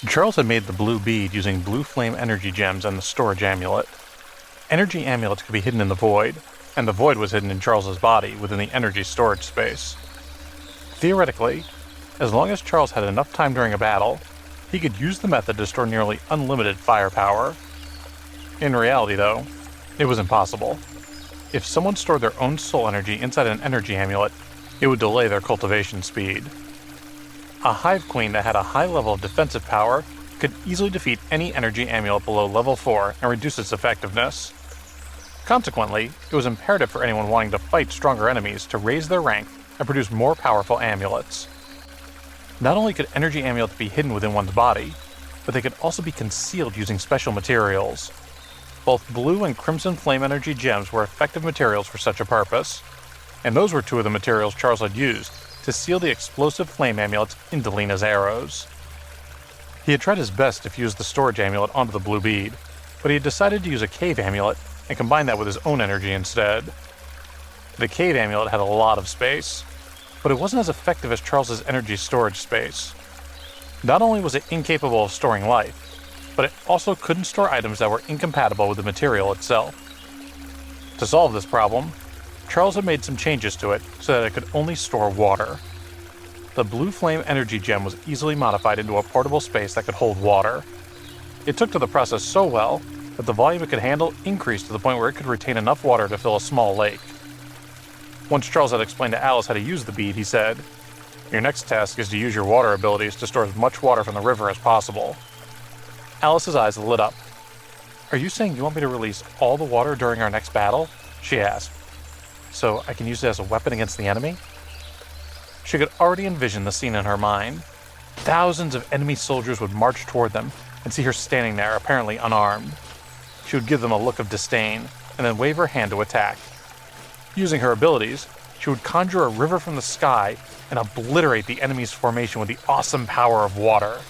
Charles had made the blue bead using blue flame energy gems and the storage amulet. Energy amulets could be hidden in the void, and the void was hidden in Charles's body within the energy storage space. Theoretically, as long as Charles had enough time during a battle, he could use the method to store nearly unlimited firepower. In reality, though, it was impossible. If someone stored their own soul energy inside an energy amulet, it would delay their cultivation speed. A hive queen that had a high level of defensive power could easily defeat any energy amulet below level 4 and reduce its effectiveness. Consequently, it was imperative for anyone wanting to fight stronger enemies to raise their rank and produce more powerful amulets. Not only could energy amulets be hidden within one's body, but they could also be concealed using special materials. Both blue and crimson flame energy gems were effective materials for such a purpose, and those were two of the materials Charles had used to seal the explosive flame amulets into Lena's arrows. He had tried his best to fuse the storage amulet onto the blue bead, but he had decided to use a cave amulet and combine that with his own energy instead. The cave amulet had a lot of space, but it wasn't as effective as Charles's energy storage space. Not only was it incapable of storing life, but it also couldn't store items that were incompatible with the material itself. To solve this problem, Charles had made some changes to it so that it could only store water. The blue flame energy gem was easily modified into a portable space that could hold water. It took to the process so well that the volume it could handle increased to the point where it could retain enough water to fill a small lake. Once Charles had explained to Alice how to use the bead, he said, "Your next task is to use your water abilities to store as much water from the river as possible." Alice's eyes lit up. "Are you saying you want me to release all the water during our next battle?" she asked. "So I can use it as a weapon against the enemy?" She could already envision the scene in her mind. Thousands of enemy soldiers would march toward them and see her standing there, apparently unarmed. She would give them a look of disdain and then wave her hand to attack. Using her abilities, she would conjure a river from the sky and obliterate the enemy's formation with the awesome power of water.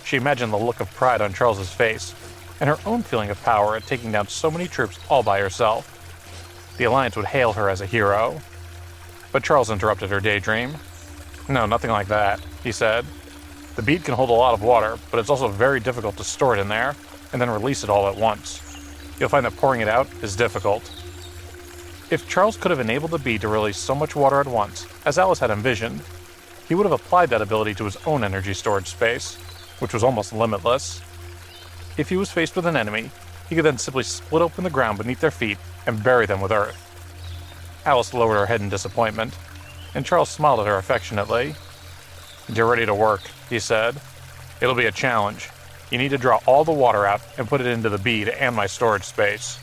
She imagined the look of pride on Charles's face and her own feeling of power at taking down so many troops all by herself. The Alliance would hail her as a hero. But Charles interrupted her daydream. "No, nothing like that," he said. "The bead can hold a lot of water, but it's also very difficult to store it in there and then release it all at once. You'll find that pouring it out is difficult." If Charles could have enabled the bead to release so much water at once, as Alice had envisioned, he would have applied that ability to his own energy storage space, which was almost limitless. If he was faced with an enemy, he could then simply split open the ground beneath their feet and bury them with earth. Alice lowered her head in disappointment, and Charles smiled at her affectionately. "Get ready to work," he said. "It'll be a challenge. You need to draw all the water out and put it into the bead and my storage space."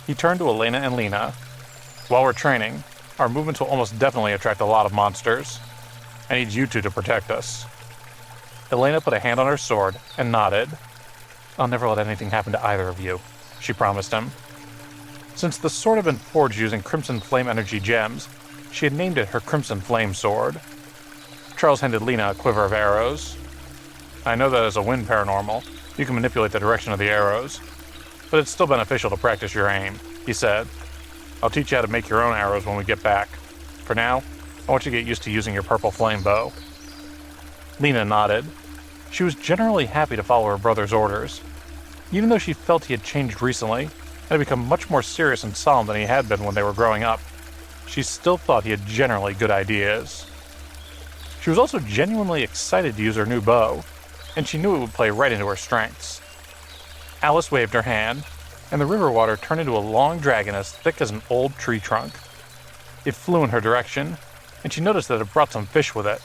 He turned to Elena and Lena. "While we're training, our movements will almost definitely attract a lot of monsters. I need you two to protect us." Elena put a hand on her sword and nodded. "I'll never let anything happen to either of you," she promised him. Since the sword had been forged using Crimson Flame energy gems, she had named it her Crimson Flame Sword. Charles handed Lena a quiver of arrows. "I know that as a wind paranormal, you can manipulate the direction of the arrows, but it's still beneficial to practice your aim," he said. "I'll teach you how to make your own arrows when we get back. For now, I want you to get used to using your purple flame bow." Lena nodded. She was generally happy to follow her brother's orders. Even though she felt he had changed recently, and had become much more serious and solemn than he had been when they were growing up, she still thought he had generally good ideas. She was also genuinely excited to use her new bow, and she knew it would play right into her strengths. Alice waved her hand, and the river water turned into a long dragon as thick as an old tree trunk. It flew in her direction, and she noticed that it brought some fish with it.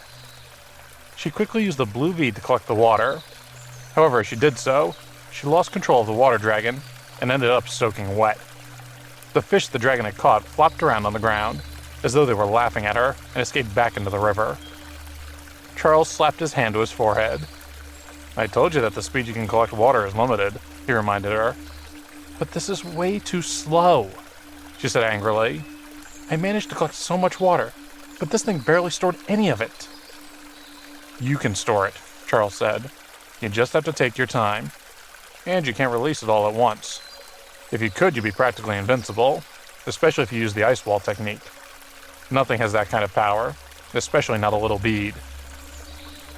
She quickly used the blue bead to collect the water. However, as she did so, she lost control of the water dragon and ended up soaking wet. The fish the dragon had caught flopped around on the ground, as though they were laughing at her, and escaped back into the river. Charles slapped his hand to his forehead. "I told you that the speed you can collect water is limited," he reminded her. "But this is way too slow," she said angrily. "I managed to collect so much water, but this thing barely stored any of it." "You can store it," Charles said. "You just have to take your time. And you can't release it all at once. If you could, you'd be practically invincible, especially if you use the ice wall technique. Nothing has that kind of power, especially not a little bead."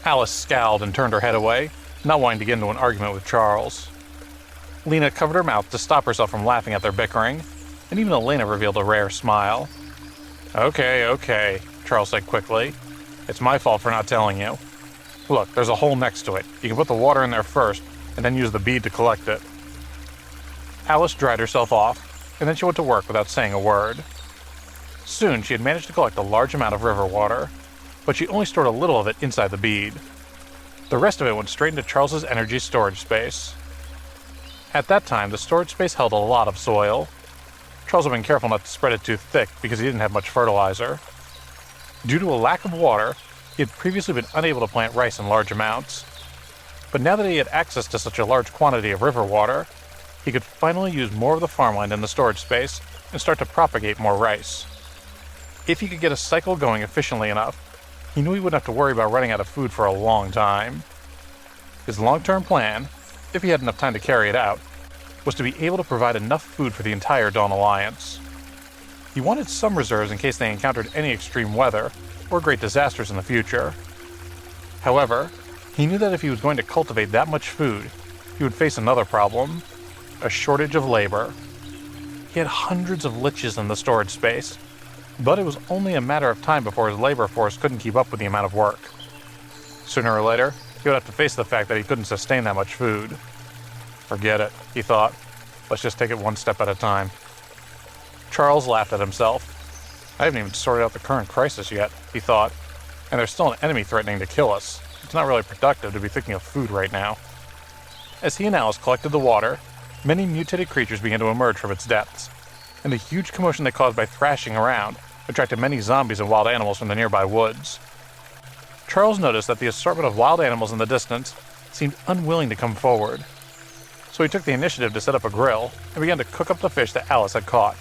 Alice scowled and turned her head away, not wanting to get into an argument with Charles. Lena covered her mouth to stop herself from laughing at their bickering, and even Elena revealed a rare smile. Okay, Charles said quickly. It's my fault for not telling you. Look, there's a hole next to it. You can put the water in there first, and then use the bead to collect it. Alice dried herself off, and then she went to work without saying a word. Soon she had managed to collect a large amount of river water, but she only stored a little of it inside the bead. The rest of it went straight into Charles's energy storage space. At that time, the storage space held a lot of soil. Charles had been careful not to spread it too thick because he didn't have much fertilizer. Due to a lack of water, he had previously been unable to plant rice in large amounts. But now that he had access to such a large quantity of river water, he could finally use more of the farmland in the storage space and start to propagate more rice. If he could get a cycle going efficiently enough, he knew he wouldn't have to worry about running out of food for a long time. His long-term plan, if he had enough time to carry it out, was to be able to provide enough food for the entire Dawn Alliance. He wanted some reserves in case they encountered any extreme weather or great disasters in the future. However, he knew that if he was going to cultivate that much food, he would face another problem: a shortage of labor. He had hundreds of liches in the storage space, but it was only a matter of time before his labor force couldn't keep up with the amount of work. Sooner or later, he would have to face the fact that he couldn't sustain that much food. Forget it, he thought. Let's just take it one step at a time. Charles laughed at himself. I haven't even sorted out the current crisis yet, he thought, and there's still an enemy threatening to kill us. It's not really productive to be thinking of food right now. As he and Alice collected the water, many mutated creatures began to emerge from its depths, and the huge commotion they caused by thrashing around attracted many zombies and wild animals from the nearby woods. Charles noticed that the assortment of wild animals in the distance seemed unwilling to come forward, so he took the initiative to set up a grill and began to cook up the fish that Alice had caught.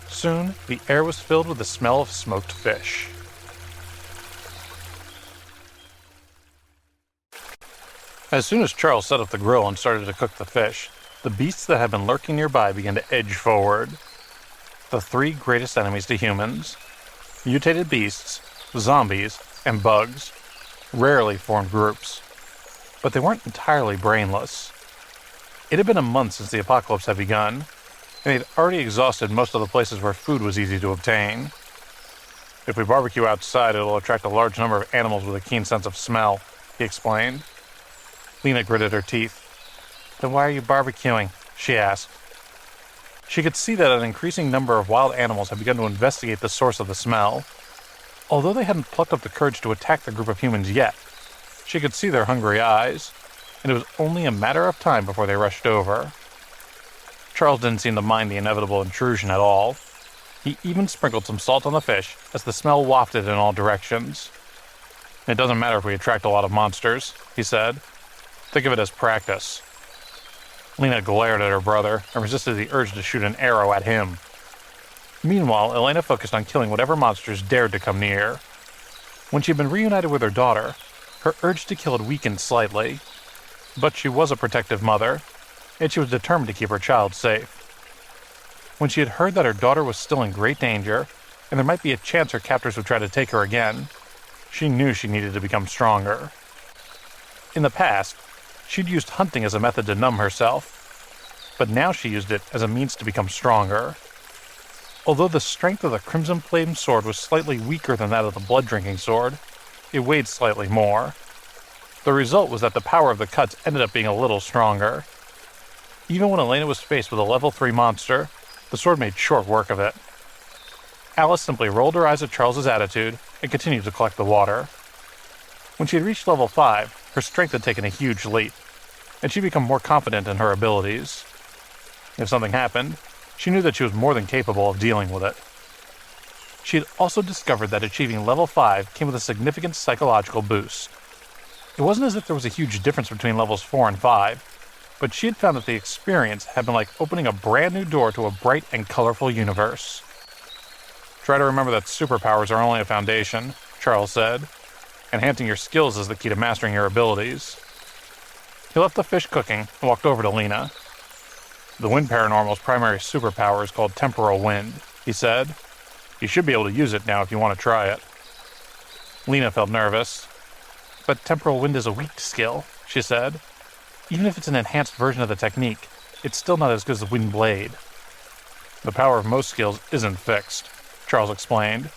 Soon, the air was filled with the smell of smoked fish. As soon as Charles set up the grill and started to cook the fish, the beasts that had been lurking nearby began to edge forward. The three greatest enemies to humans: mutated beasts, zombies, and bugs, rarely formed groups. But they weren't entirely brainless. It had been a month since the apocalypse had begun, and they had already exhausted most of the places where food was easy to obtain. If we barbecue outside, it'll attract a large number of animals with a keen sense of smell, he explained. Lena gritted her teeth. Then why are you barbecuing? She asked. She could see that an increasing number of wild animals had begun to investigate the source of the smell. Although they hadn't plucked up the courage to attack the group of humans yet, she could see their hungry eyes, and it was only a matter of time before they rushed over. Charles didn't seem to mind the inevitable intrusion at all. He even sprinkled some salt on the fish as the smell wafted in all directions. It doesn't matter if we attract a lot of monsters, he said. Think of it as practice. Lena glared at her brother and resisted the urge to shoot an arrow at him. Meanwhile, Elena focused on killing whatever monsters dared to come near. When she had been reunited with her daughter, her urge to kill had weakened slightly. But she was a protective mother, and she was determined to keep her child safe. When she had heard that her daughter was still in great danger, and there might be a chance her captors would try to take her again, she knew she needed to become stronger. In the past, she'd used hunting as a method to numb herself, but now she used it as a means to become stronger. Although the strength of the Crimson Flame sword was slightly weaker than that of the Blood-Drinking sword, it weighed slightly more. The result was that the power of the cuts ended up being a little stronger. Even when Elena was faced with a level 3 monster, the sword made short work of it. Alice simply rolled her eyes at Charles's attitude and continued to collect the water. When she had reached level 5, her strength had taken a huge leap, and she'd become more confident in her abilities. If something happened, she knew that she was more than capable of dealing with it. She had also discovered that achieving level 5 came with a significant psychological boost. It wasn't as if there was a huge difference between levels 4 and 5, but she had found that the experience had been like opening a brand new door to a bright and colorful universe. Try to remember that superpowers are only a foundation, Charles said. Enhancing your skills is the key to mastering your abilities. He left the fish cooking and walked over to Lena. The Wind Paranormal's primary superpower is called Temporal Wind, he said. You should be able to use it now if you want to try it. Lena felt nervous. But temporal wind is a weak skill, she said. Even if it's an enhanced version of the technique, it's still not as good as the wind blade. The power of most skills isn't fixed, Charles explained.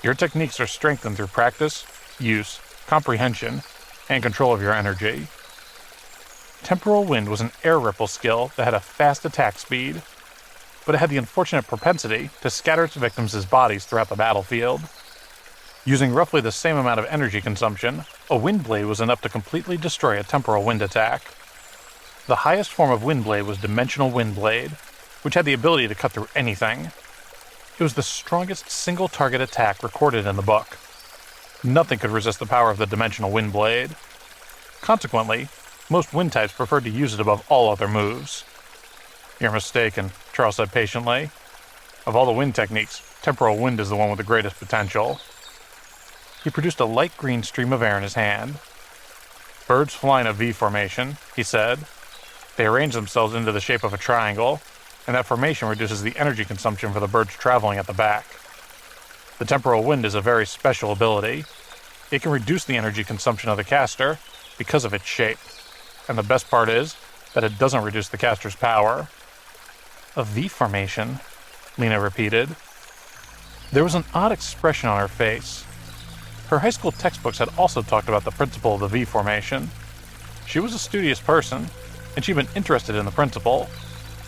Your techniques are strengthened through practice, use, comprehension, and control of your energy. Temporal wind was an air ripple skill that had a fast attack speed, but it had the unfortunate propensity to scatter its victims' bodies throughout the battlefield. Using roughly the same amount of energy consumption, a wind blade was enough to completely destroy a temporal wind attack. The highest form of wind blade was Dimensional Wind Blade, which had the ability to cut through anything. It was the strongest single-target attack recorded in the book. Nothing could resist the power of the Dimensional Wind Blade. Consequently, most wind types preferred to use it above all other moves. You're mistaken, Charles said patiently. Of all the wind techniques, temporal wind is the one with the greatest potential. He produced a light green stream of air in his hand. Birds fly in a V formation, he said. They arrange themselves into the shape of a triangle, and that formation reduces the energy consumption for the birds traveling at the back. The temporal wind is a very special ability. It can reduce the energy consumption of the caster because of its shape, and the best part is that it doesn't reduce the caster's power. A V formation, Lena repeated. There was an odd expression on her face. Her high school textbooks had also talked about the principle of the V formation. She was a studious person, and she'd been interested in the principle,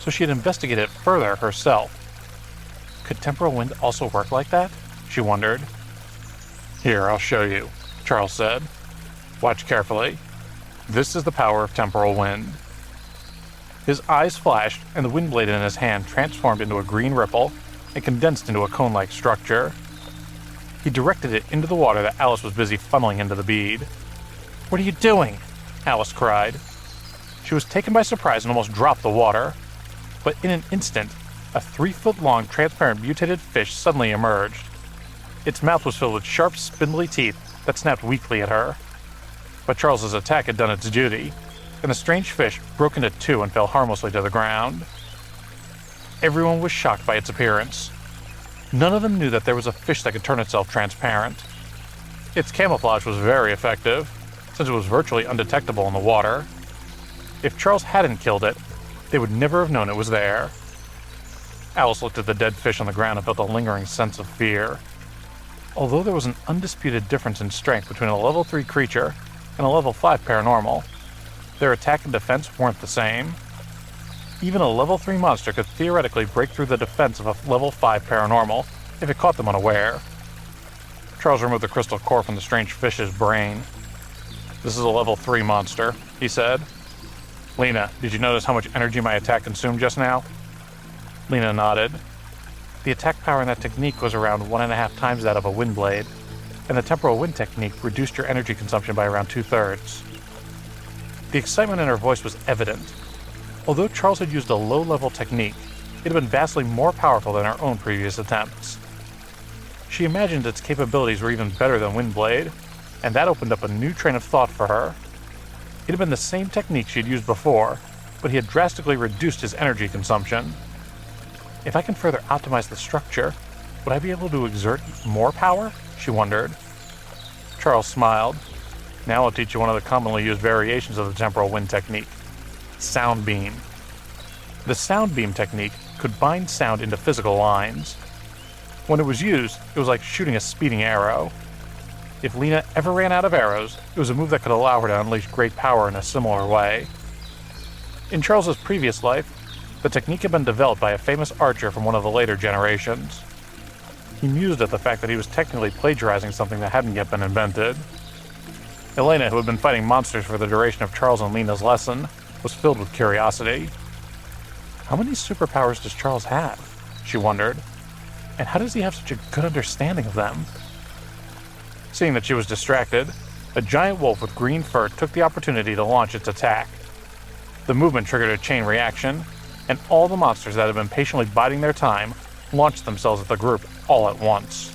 so she had investigated it further herself. Could temporal wind also work like that? She wondered. Here, I'll show you, Charles said. Watch carefully. This is the power of temporal wind. His eyes flashed, and the wind blade in his hand transformed into a green ripple and condensed into a cone-like structure. He directed it into the water that Alice was busy funneling into the bead. What are you doing? Alice cried. She was taken by surprise and almost dropped the water. But in an instant, a 3-foot-long transparent mutated fish suddenly emerged. Its mouth was filled with sharp, spindly teeth that snapped weakly at her. But Charles's attack had done its duty, and the strange fish broke into two and fell harmlessly to the ground. Everyone was shocked by its appearance. None of them knew that there was a fish that could turn itself transparent. Its camouflage was very effective, since it was virtually undetectable in the water. If Charles hadn't killed it, they would never have known it was there. Alice looked at the dead fish on the ground and felt a lingering sense of fear. Although there was an undisputed difference in strength between a level 3 creature and a level 5 paranormal, their attack and defense weren't the same. Even a level 3 monster could theoretically break through the defense of a level 5 paranormal if it caught them unaware. Charles removed the crystal core from the strange fish's brain. This is a level 3 monster, he said. Lena, did you notice how much energy my attack consumed just now? Lena nodded. The attack power in that technique was around 1.5 times that of a wind blade, and the temporal wind technique reduced your energy consumption by around 2/3. The excitement in her voice was evident. Although Charles had used a low-level technique, it had been vastly more powerful than her own previous attempts. She imagined its capabilities were even better than Windblade, and that opened up a new train of thought for her. It had been the same technique she had used before, but he had drastically reduced his energy consumption. If I can further optimize the structure, would I be able to exert more power? She wondered. Charles smiled. Now I'll teach you one of the commonly used variations of the temporal wind technique. Sound beam. The sound beam technique could bind sound into physical lines. When it was used, it was like shooting a speeding arrow. If Lena ever ran out of arrows, it was a move that could allow her to unleash great power in a similar way. In Charles's previous life, the technique had been developed by a famous archer from one of the later generations. He mused at the fact that he was technically plagiarizing something that hadn't yet been invented. Elena, who had been fighting monsters for the duration of Charles and Lena's lesson, was filled with curiosity. How many superpowers does Charles have? She wondered. And how does he have such a good understanding of them? Seeing that she was distracted, a giant wolf with green fur took the opportunity to launch its attack. The movement triggered a chain reaction, and all the monsters that had been patiently biding their time launched themselves at the group all at once.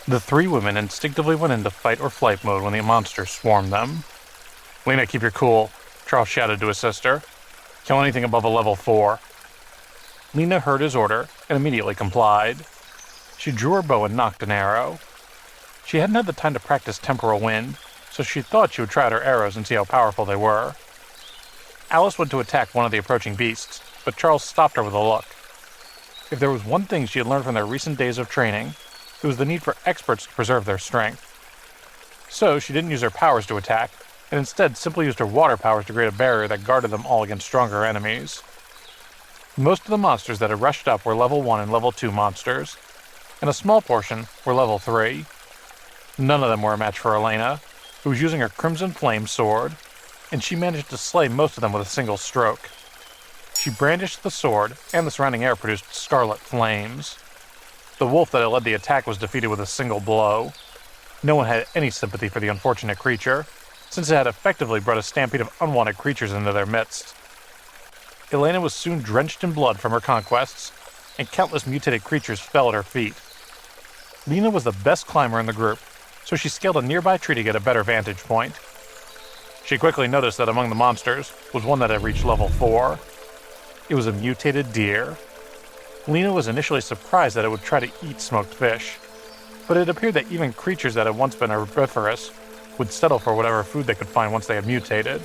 The three women instinctively went into fight or flight mode when the monsters swarmed them. Lena, keep your cool, Charles shouted to his sister. Kill anything above a level 4. Lena heard his order and immediately complied. She drew her bow and nocked an arrow. She hadn't had the time to practice temporal wind, so she thought she would try out her arrows and see how powerful they were. Alice went to attack one of the approaching beasts, but Charles stopped her with a look. If there was one thing she had learned from their recent days of training, it was the need for experts to preserve their strength. So she didn't use her powers to attack, and instead simply used her water powers to create a barrier that guarded them all against stronger enemies. Most of the monsters that had rushed up were level 1 and level 2 monsters, and a small portion were level 3. None of them were a match for Elena, who was using her Crimson Flame sword, and she managed to slay most of them with a single stroke. She brandished the sword, and the surrounding air produced scarlet flames. The wolf that had led the attack was defeated with a single blow. No one had any sympathy for the unfortunate creature, since it had effectively brought a stampede of unwanted creatures into their midst. Elena was soon drenched in blood from her conquests, and countless mutated creatures fell at her feet. Lena was the best climber in the group, so she scaled a nearby tree to get a better vantage point. She quickly noticed that among the monsters was one that had reached level 4. It was a mutated deer. Lena was initially surprised that it would try to eat smoked fish, but it appeared that even creatures that had once been herbivorous would settle for whatever food they could find once they had mutated.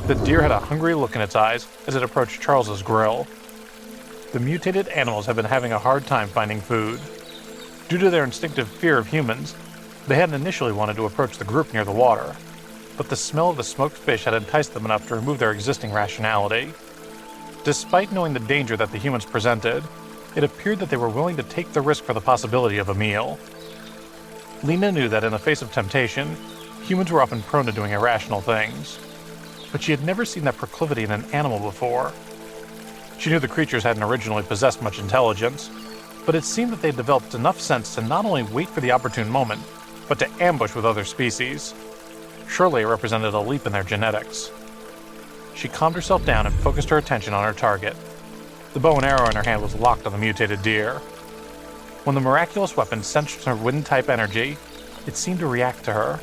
The deer had a hungry look in its eyes as it approached Charles's grill. The mutated animals had been having a hard time finding food. Due to their instinctive fear of humans, they hadn't initially wanted to approach the group near the water, but the smell of the smoked fish had enticed them enough to remove their existing rationality. Despite knowing the danger that the humans presented, it appeared that they were willing to take the risk for the possibility of a meal. Lena knew that in the face of temptation, humans were often prone to doing irrational things, but she had never seen that proclivity in an animal before. She knew the creatures hadn't originally possessed much intelligence, but it seemed that they had developed enough sense to not only wait for the opportune moment, but to ambush with other species. Surely it represented a leap in their genetics. She calmed herself down and focused her attention on her target. The bow and arrow in her hand was locked on the mutated deer. When the miraculous weapon sensed her wind-type energy, it seemed to react to her.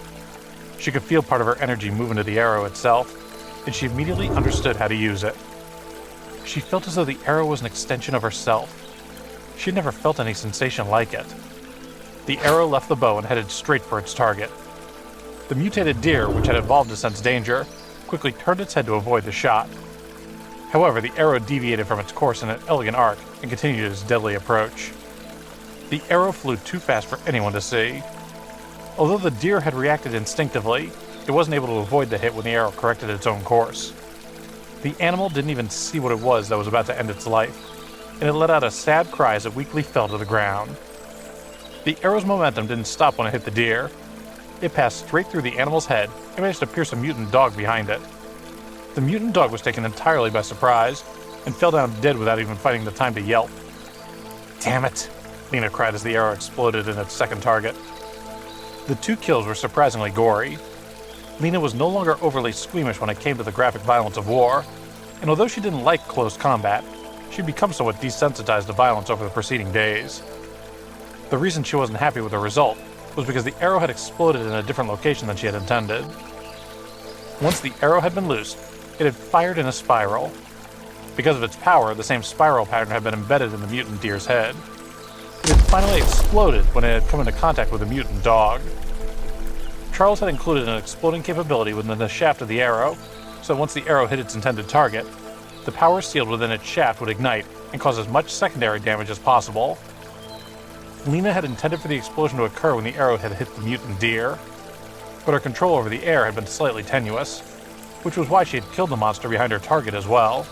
She could feel part of her energy move into the arrow itself, and she immediately understood how to use it. She felt as though the arrow was an extension of herself. She had never felt any sensation like it. The arrow left the bow and headed straight for its target. The mutated deer, which had evolved to sense danger, quickly turned its head to avoid the shot. However, the arrow deviated from its course in an elegant arc and continued its deadly approach. The arrow flew too fast for anyone to see. Although the deer had reacted instinctively, it wasn't able to avoid the hit when the arrow corrected its own course. The animal didn't even see what it was that was about to end its life, and it let out a sad cry as it weakly fell to the ground. The arrow's momentum didn't stop when it hit the deer. It passed straight through the animal's head and managed to pierce a mutant dog behind it. The mutant dog was taken entirely by surprise and fell down dead without even finding the time to yelp. "Damn it," Lena cried as the arrow exploded in its second target. The 2 kills were surprisingly gory. Lena was no longer overly squeamish when it came to the graphic violence of war, and although she didn't like close combat, she'd become somewhat desensitized to violence over the preceding days. The reason she wasn't happy with the result was because the arrow had exploded in a different location than she had intended. Once the arrow had been loosed, it had fired in a spiral. Because of its power, the same spiral pattern had been embedded in the mutant deer's head. It had finally exploded when it had come into contact with a mutant dog. Charles had included an exploding capability within the shaft of the arrow, so once the arrow hit its intended target, the power sealed within its shaft would ignite and cause as much secondary damage as possible. Lena had intended for the explosion to occur when the arrow had hit the mutant deer, but her control over the air had been slightly tenuous, which was why she had killed the monster behind her target as well.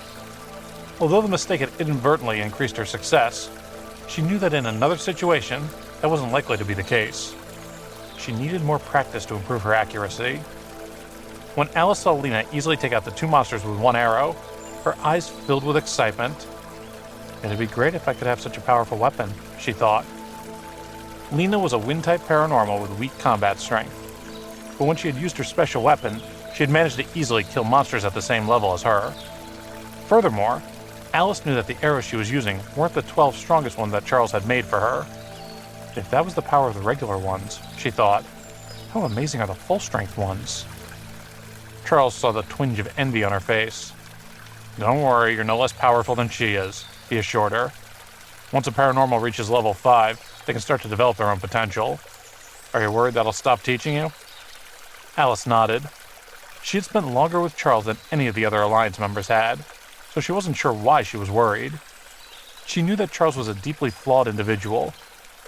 Although the mistake had inadvertently increased her success, she knew that in another situation, that wasn't likely to be the case. She needed more practice to improve her accuracy. When Alice saw Lena easily take out the 2 monsters with 1 arrow, her eyes filled with excitement. "It'd be great if I could have such a powerful weapon," she thought. Lena was a wind-type paranormal with weak combat strength, but when she had used her special weapon, she had managed to easily kill monsters at the same level as her. Furthermore, Alice knew that the arrows she was using weren't the 12 strongest ones that Charles had made for her. If that was the power of the regular ones, she thought, how amazing are the full-strength ones? Charles saw the twinge of envy on her face. "Don't worry, you're no less powerful than she is," he assured her. "Once a paranormal reaches level 5, they can start to develop their own potential. Are you worried that'll stop teaching you? Alice nodded. She had spent longer with Charles than any of the other Alliance members had, so she wasn't sure why she was worried. She knew that Charles was a deeply flawed individual.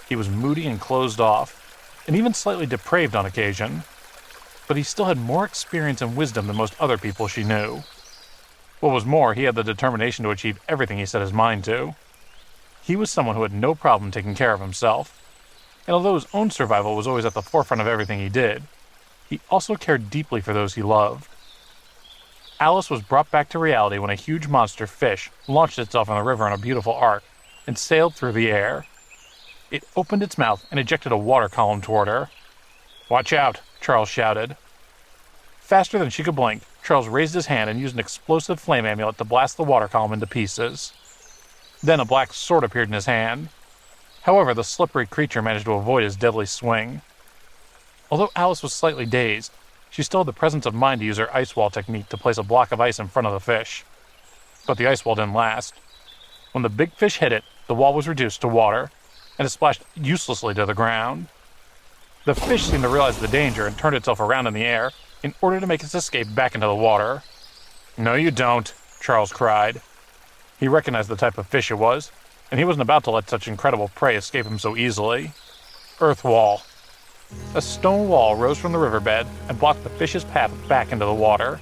He was moody and closed off, and even slightly depraved on occasion, but he still had more experience and wisdom than most other people she knew. What was more, he had the determination to achieve everything he set his mind to. He was someone who had no problem taking care of himself, and although his own survival was always at the forefront of everything he did, he also cared deeply for those he loved. Alice was brought back to reality when a huge monster fish launched itself in the river in a beautiful arc and sailed through the air. It opened its mouth and ejected a water column toward her. "Watch out," Charles shouted. Faster than she could blink, Charles raised his hand and used an explosive flame amulet to blast the water column into pieces. Then a black sword appeared in his hand. However, the slippery creature managed to avoid his deadly swing. Although Alice was slightly dazed, she still had the presence of mind to use her ice wall technique to place a block of ice in front of the fish. But the ice wall didn't last. When the big fish hit it, the wall was reduced to water, and it splashed uselessly to the ground. The fish seemed to realize the danger and turned itself around in the air in order to make its escape back into the water. "No, you don't," Charles cried. He recognized the type of fish it was, and he wasn't about to let such incredible prey escape him so easily. Earth wall. A stone wall rose from the riverbed and blocked the fish's path back into the water.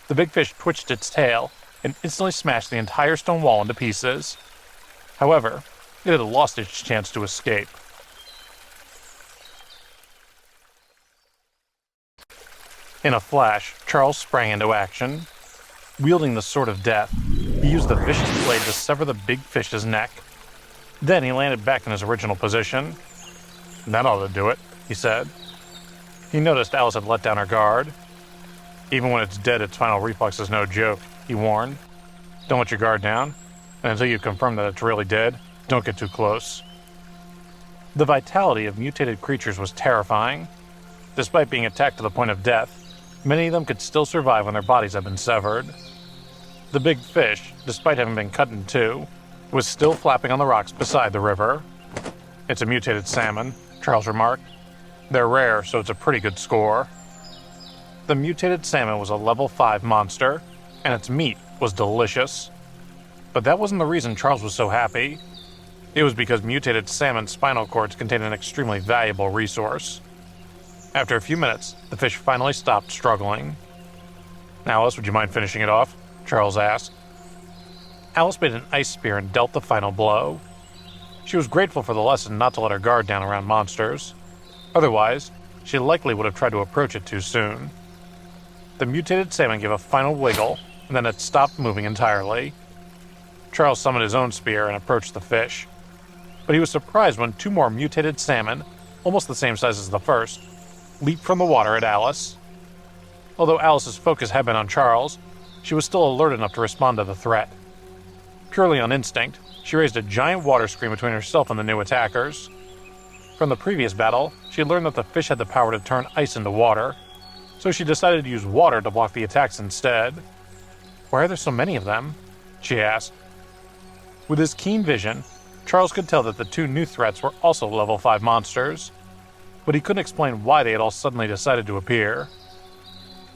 The big fish twitched its tail and instantly smashed the entire stone wall into pieces. However, it had lost its chance to escape. In a flash, Charles sprang into action. Wielding the Sword of Death, he used the vicious blade to sever the big fish's neck. Then he landed back in his original position. "That ought to do it," he said. He noticed Alice had let down her guard. "Even when it's dead, its final reflex is no joke," he warned. "Don't let your guard down, and until you confirm that it's really dead, don't get too close." The vitality of mutated creatures was terrifying. Despite being attacked to the point of death, many of them could still survive when their bodies had been severed. The big fish, despite having been cut in two, was still flapping on the rocks beside the river. "It's a mutated salmon," Charles remarked. "They're rare, so it's a pretty good score." The mutated salmon was a level 5 monster, and its meat was delicious. But that wasn't the reason Charles was so happy. It was because mutated salmon spinal cords contained an extremely valuable resource. After a few minutes, the fish finally stopped struggling. "Alice, would you mind finishing it off?" Charles asked. Alice made an ice spear and dealt the final blow. She was grateful for the lesson not to let her guard down around monsters. Otherwise, she likely would have tried to approach it too soon. The mutated salmon gave a final wiggle, and then it stopped moving entirely. Charles summoned his own spear and approached the fish. But he was surprised when 2 more mutated salmon, almost the same size as the first, leaped from the water at Alice. Although Alice's focus had been on Charles, she was still alert enough to respond to the threat. Purely on instinct, she raised a giant water screen between herself and the new attackers. From the previous battle, she had learned that the fish had the power to turn ice into water, so she decided to use water to block the attacks instead. "Why are there so many of them?" she asked. With his keen vision, Charles could tell that the 2 new threats were also level 5 monsters, but he couldn't explain why they had all suddenly decided to appear.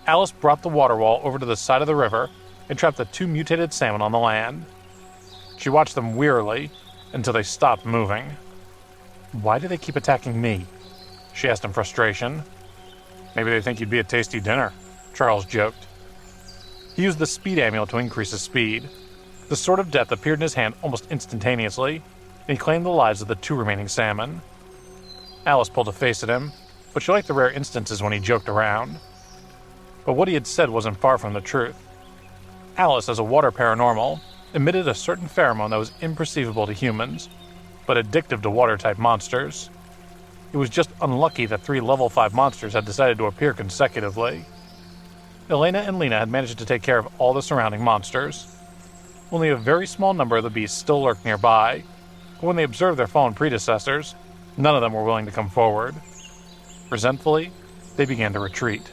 Alice brought the water wall over to the side of the river and trapped the 2 mutated salmon on the land. She watched them wearily until they stopped moving. "Why do they keep attacking me?" she asked in frustration. "Maybe they think you'd be a tasty dinner," Charles joked. He used the speed amulet to increase his speed. The Sword of Death appeared in his hand almost instantaneously, and he claimed the lives of the 2 remaining salmon. Alice pulled a face at him, but she liked the rare instances when he joked around. But what he had said wasn't far from the truth. Alice, as a water paranormal, emitted a certain pheromone that was imperceivable to humans, but addictive to water-type monsters. It was just unlucky that 3 level 5 monsters had decided to appear consecutively. Elena and Lena had managed to take care of all the surrounding monsters. Only a very small number of the beasts still lurked nearby, but when they observed their fallen predecessors, none of them were willing to come forward. Resentfully, they began to retreat.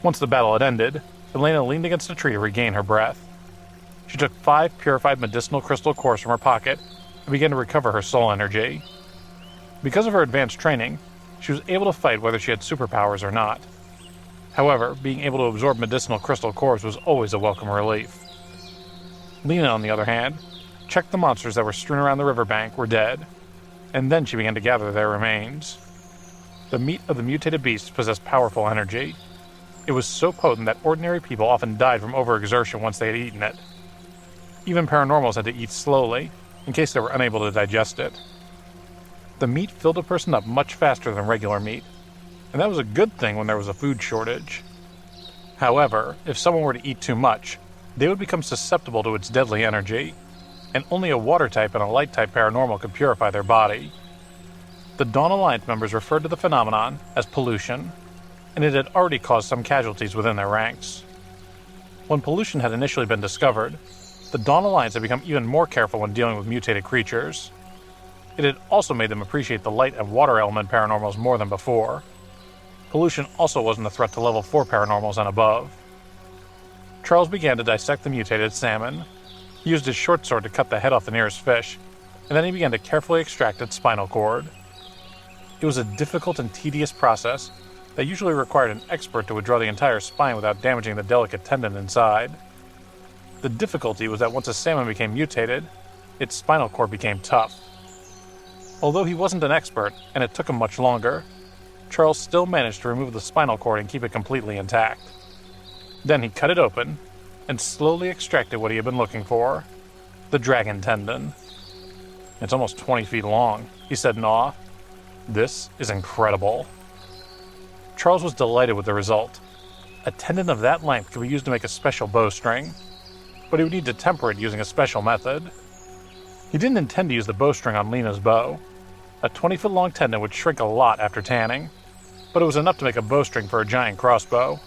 Once the battle had ended, Elena leaned against a tree to regain her breath. She took 5 purified medicinal crystal cores from her pocket and began to recover her soul energy. Because of her advanced training, she was able to fight whether she had superpowers or not. However, being able to absorb medicinal crystal cores was always a welcome relief. Lena, on the other hand, checked the monsters that were strewn around the riverbank were dead, and then she began to gather their remains. The meat of the mutated beasts possessed powerful energy. It was so potent that ordinary people often died from overexertion once they had eaten it. Even paranormals had to eat slowly, in case they were unable to digest it. The meat filled a person up much faster than regular meat, and that was a good thing when there was a food shortage. However, if someone were to eat too much, they would become susceptible to its deadly energy, and only a water-type and a light-type paranormal could purify their body. The Dawn Alliance members referred to the phenomenon as pollution, and it had already caused some casualties within their ranks. When pollution had initially been discovered, the Dawn Alliance had become even more careful when dealing with mutated creatures. It had also made them appreciate the light and water element paranormals more than before. Pollution also wasn't a threat to level 4 paranormals and above. Charles began to dissect the mutated salmon. He used his short sword to cut the head off the nearest fish, and then he began to carefully extract its spinal cord. It was a difficult and tedious process that usually required an expert to withdraw the entire spine without damaging the delicate tendon inside. The difficulty was that once a salmon became mutated, its spinal cord became tough. Although he wasn't an expert, and it took him much longer, Charles still managed to remove the spinal cord and keep it completely intact. Then he cut it open and slowly extracted what he had been looking for, the dragon tendon. "It's almost 20 feet long," he said in awe. "This is incredible." Charles was delighted with the result. A tendon of that length could be used to make a special bowstring, but he would need to temper it using a special method. He didn't intend to use the bowstring on Lena's bow. A 20-foot-long tendon would shrink a lot after tanning, but it was enough to make a bowstring for a giant crossbow.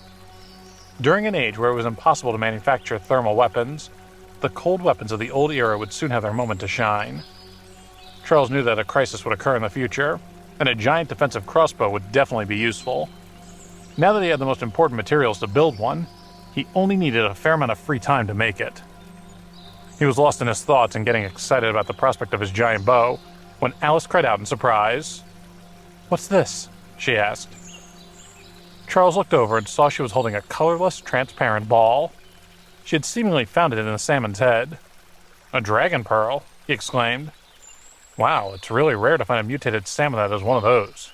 During an age where it was impossible to manufacture thermal weapons, the cold weapons of the old era would soon have their moment to shine. Charles knew that a crisis would occur in the future, and a giant defensive crossbow would definitely be useful. Now that he had the most important materials to build one, he only needed a fair amount of free time to make it. He was lost in his thoughts and getting excited about the prospect of his giant bow when Alice cried out in surprise. "What's this?" she asked. Charles looked over and saw she was holding a colorless, transparent ball. She had seemingly found it in the salmon's head. "A dragon pearl," he exclaimed. "Wow, it's really rare to find a mutated salmon that has one of those."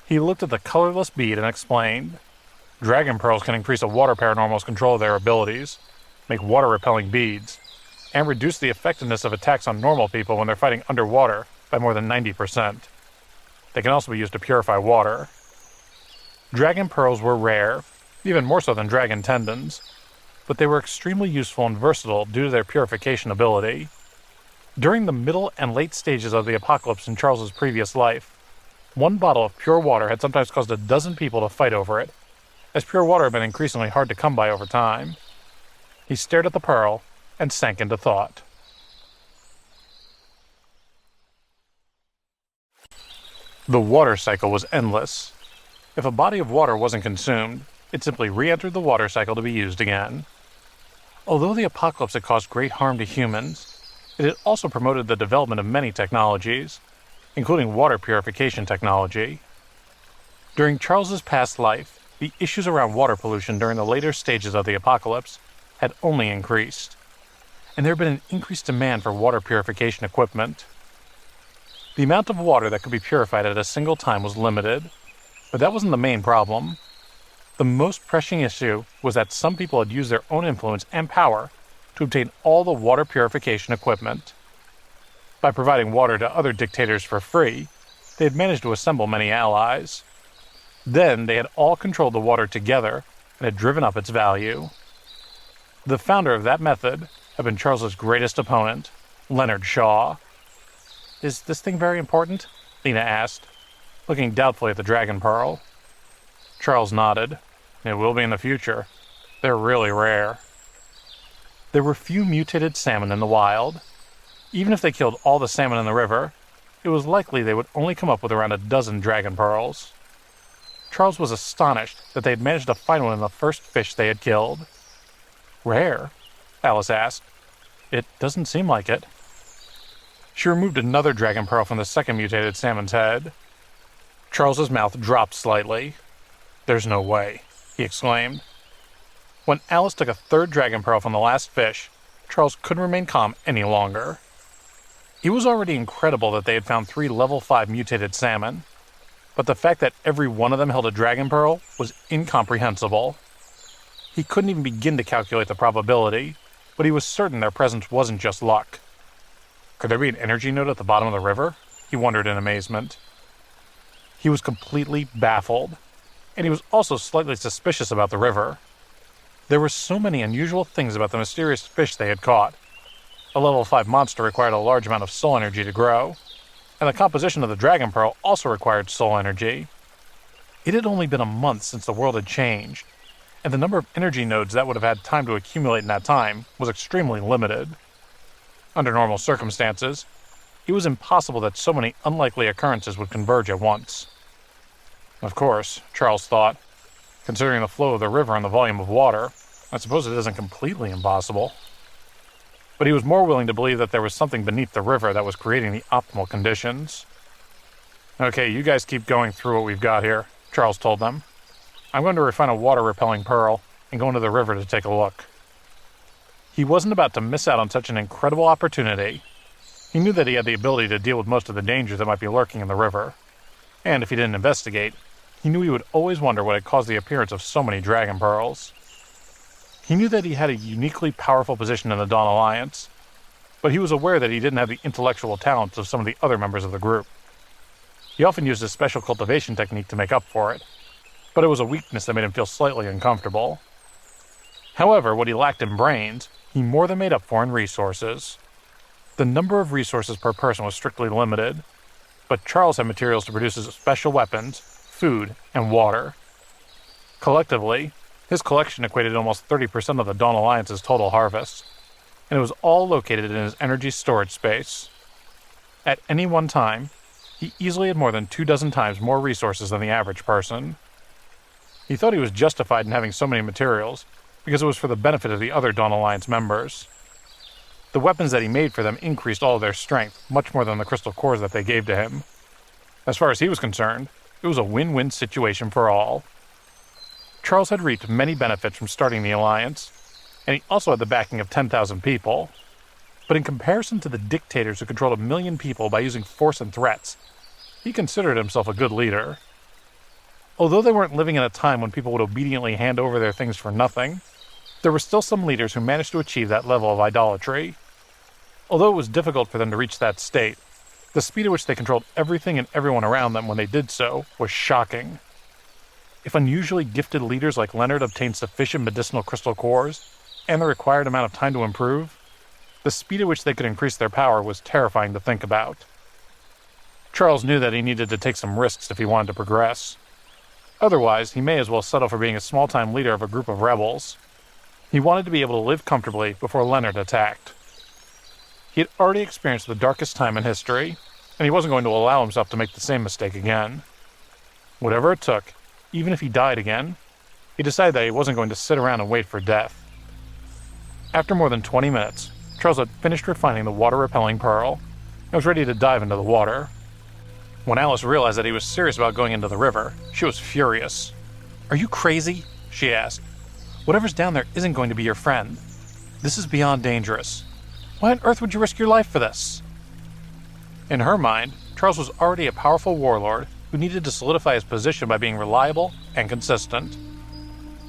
He looked at the colorless bead and explained, "Dragon pearls can increase a water paranormal's control of their abilities, make water-repelling beads, and reduce the effectiveness of attacks on normal people when they're fighting underwater by more than 90%. They can also be used to purify water." Dragon pearls were rare, even more so than dragon tendons, but they were extremely useful and versatile due to their purification ability. During the middle and late stages of the apocalypse in Charles's previous life, one bottle of pure water had sometimes caused a dozen people to fight over it, as pure water had been increasingly hard to come by over time. He stared at the pearl and sank into thought. The water cycle was endless. If a body of water wasn't consumed, it simply re-entered the water cycle to be used again. Although the apocalypse had caused great harm to humans, it had also promoted the development of many technologies, including water purification technology. During Charles's past life, the issues around water pollution during the later stages of the apocalypse had only increased, and there had been an increased demand for water purification equipment. The amount of water that could be purified at a single time was limited, but that wasn't the main problem. The most pressing issue was that some people had used their own influence and power to obtain all the water purification equipment. By providing water to other dictators for free, they had managed to assemble many allies. Then they had all controlled the water together and had driven up its value. The founder of that method had been Charles's greatest opponent, Leonard Shaw. "Is this thing very important?" Lena asked, looking doubtfully at the dragon pearl. Charles nodded. "It will be in the future. They're really rare." There were few mutated salmon in the wild. Even if they killed all the salmon in the river, it was likely they would only come up with around a dozen dragon pearls. Charles was astonished that they had managed to find one in the first fish they had killed. "Rare?" Alice asked. "It doesn't seem like it." She removed another dragon pearl from the second mutated salmon's head. Charles's mouth dropped slightly. "There's no way," he exclaimed. When Alice took a third dragon pearl from the last fish, Charles couldn't remain calm any longer. It was already incredible that they had found 3 level 5 mutated salmon, but the fact that every one of them held a dragon pearl was incomprehensible. He couldn't even begin to calculate the probability, but he was certain their presence wasn't just luck. Could there be an energy node at the bottom of the river? He wondered in amazement. He was completely baffled, and he was also slightly suspicious about the river. There were so many unusual things about the mysterious fish they had caught. A level 5 monster required a large amount of soul energy to grow, and the composition of the dragon pearl also required soul energy. It had only been a month since the world had changed, and the number of energy nodes that would have had time to accumulate in that time was extremely limited. Under normal circumstances, it was impossible that so many unlikely occurrences would converge at once. Of course, Charles thought, considering the flow of the river and the volume of water, I suppose it isn't completely impossible. But he was more willing to believe that there was something beneath the river that was creating the optimal conditions. "Okay, you guys keep going through what we've got here," Charles told them. "I'm going to refine a water-repelling pearl and go into the river to take a look." He wasn't about to miss out on such an incredible opportunity. He knew that he had the ability to deal with most of the dangers that might be lurking in the river. And if he didn't investigate, he knew he would always wonder what had caused the appearance of so many dragon pearls. He knew that he had a uniquely powerful position in the Dawn Alliance, but he was aware that he didn't have the intellectual talents of some of the other members of the group. He often used a special cultivation technique to make up for it, but it was a weakness that made him feel slightly uncomfortable. However, what he lacked in brains, he more than made up for in resources. The number of resources per person was strictly limited, but Charles had materials to produce his special weapons, food, and water. Collectively, his collection equated to almost 30% of the Dawn Alliance's total harvest, and it was all located in his energy storage space. At any one time, he easily had more than 24 times more resources than the average person. He thought he was justified in having so many materials because it was for the benefit of the other Dawn Alliance members. The weapons that he made for them increased all of their strength, much more than the crystal cores that they gave to him. As far as he was concerned, it was a win-win situation for all. Charles had reaped many benefits from starting the Alliance, and he also had the backing of 10,000 people. But in comparison to the dictators who controlled 1 million people by using force and threats, he considered himself a good leader. Although they weren't living in a time when people would obediently hand over their things for nothing, there were still some leaders who managed to achieve that level of idolatry. Although it was difficult for them to reach that state, the speed at which they controlled everything and everyone around them when they did so was shocking. If unusually gifted leaders like Leonard obtained sufficient medicinal crystal cores, and the required amount of time to improve, the speed at which they could increase their power was terrifying to think about. Charles knew that he needed to take some risks if he wanted to progress. Otherwise, he may as well settle for being a small-time leader of a group of rebels. He wanted to be able to live comfortably before Leonard attacked. He had already experienced the darkest time in history, and he wasn't going to allow himself to make the same mistake again. Whatever it took, even if he died again, he decided that he wasn't going to sit around and wait for death. After more than 20 minutes, Charles had finished refining the water-repelling pearl and was ready to dive into the water. When Alice realized that he was serious about going into the river, she was furious. "Are you crazy?" she asked. "Whatever's down there isn't going to be your friend. This is beyond dangerous. Why on earth would you risk your life for this?" In her mind, Charles was already a powerful warlord who needed to solidify his position by being reliable and consistent.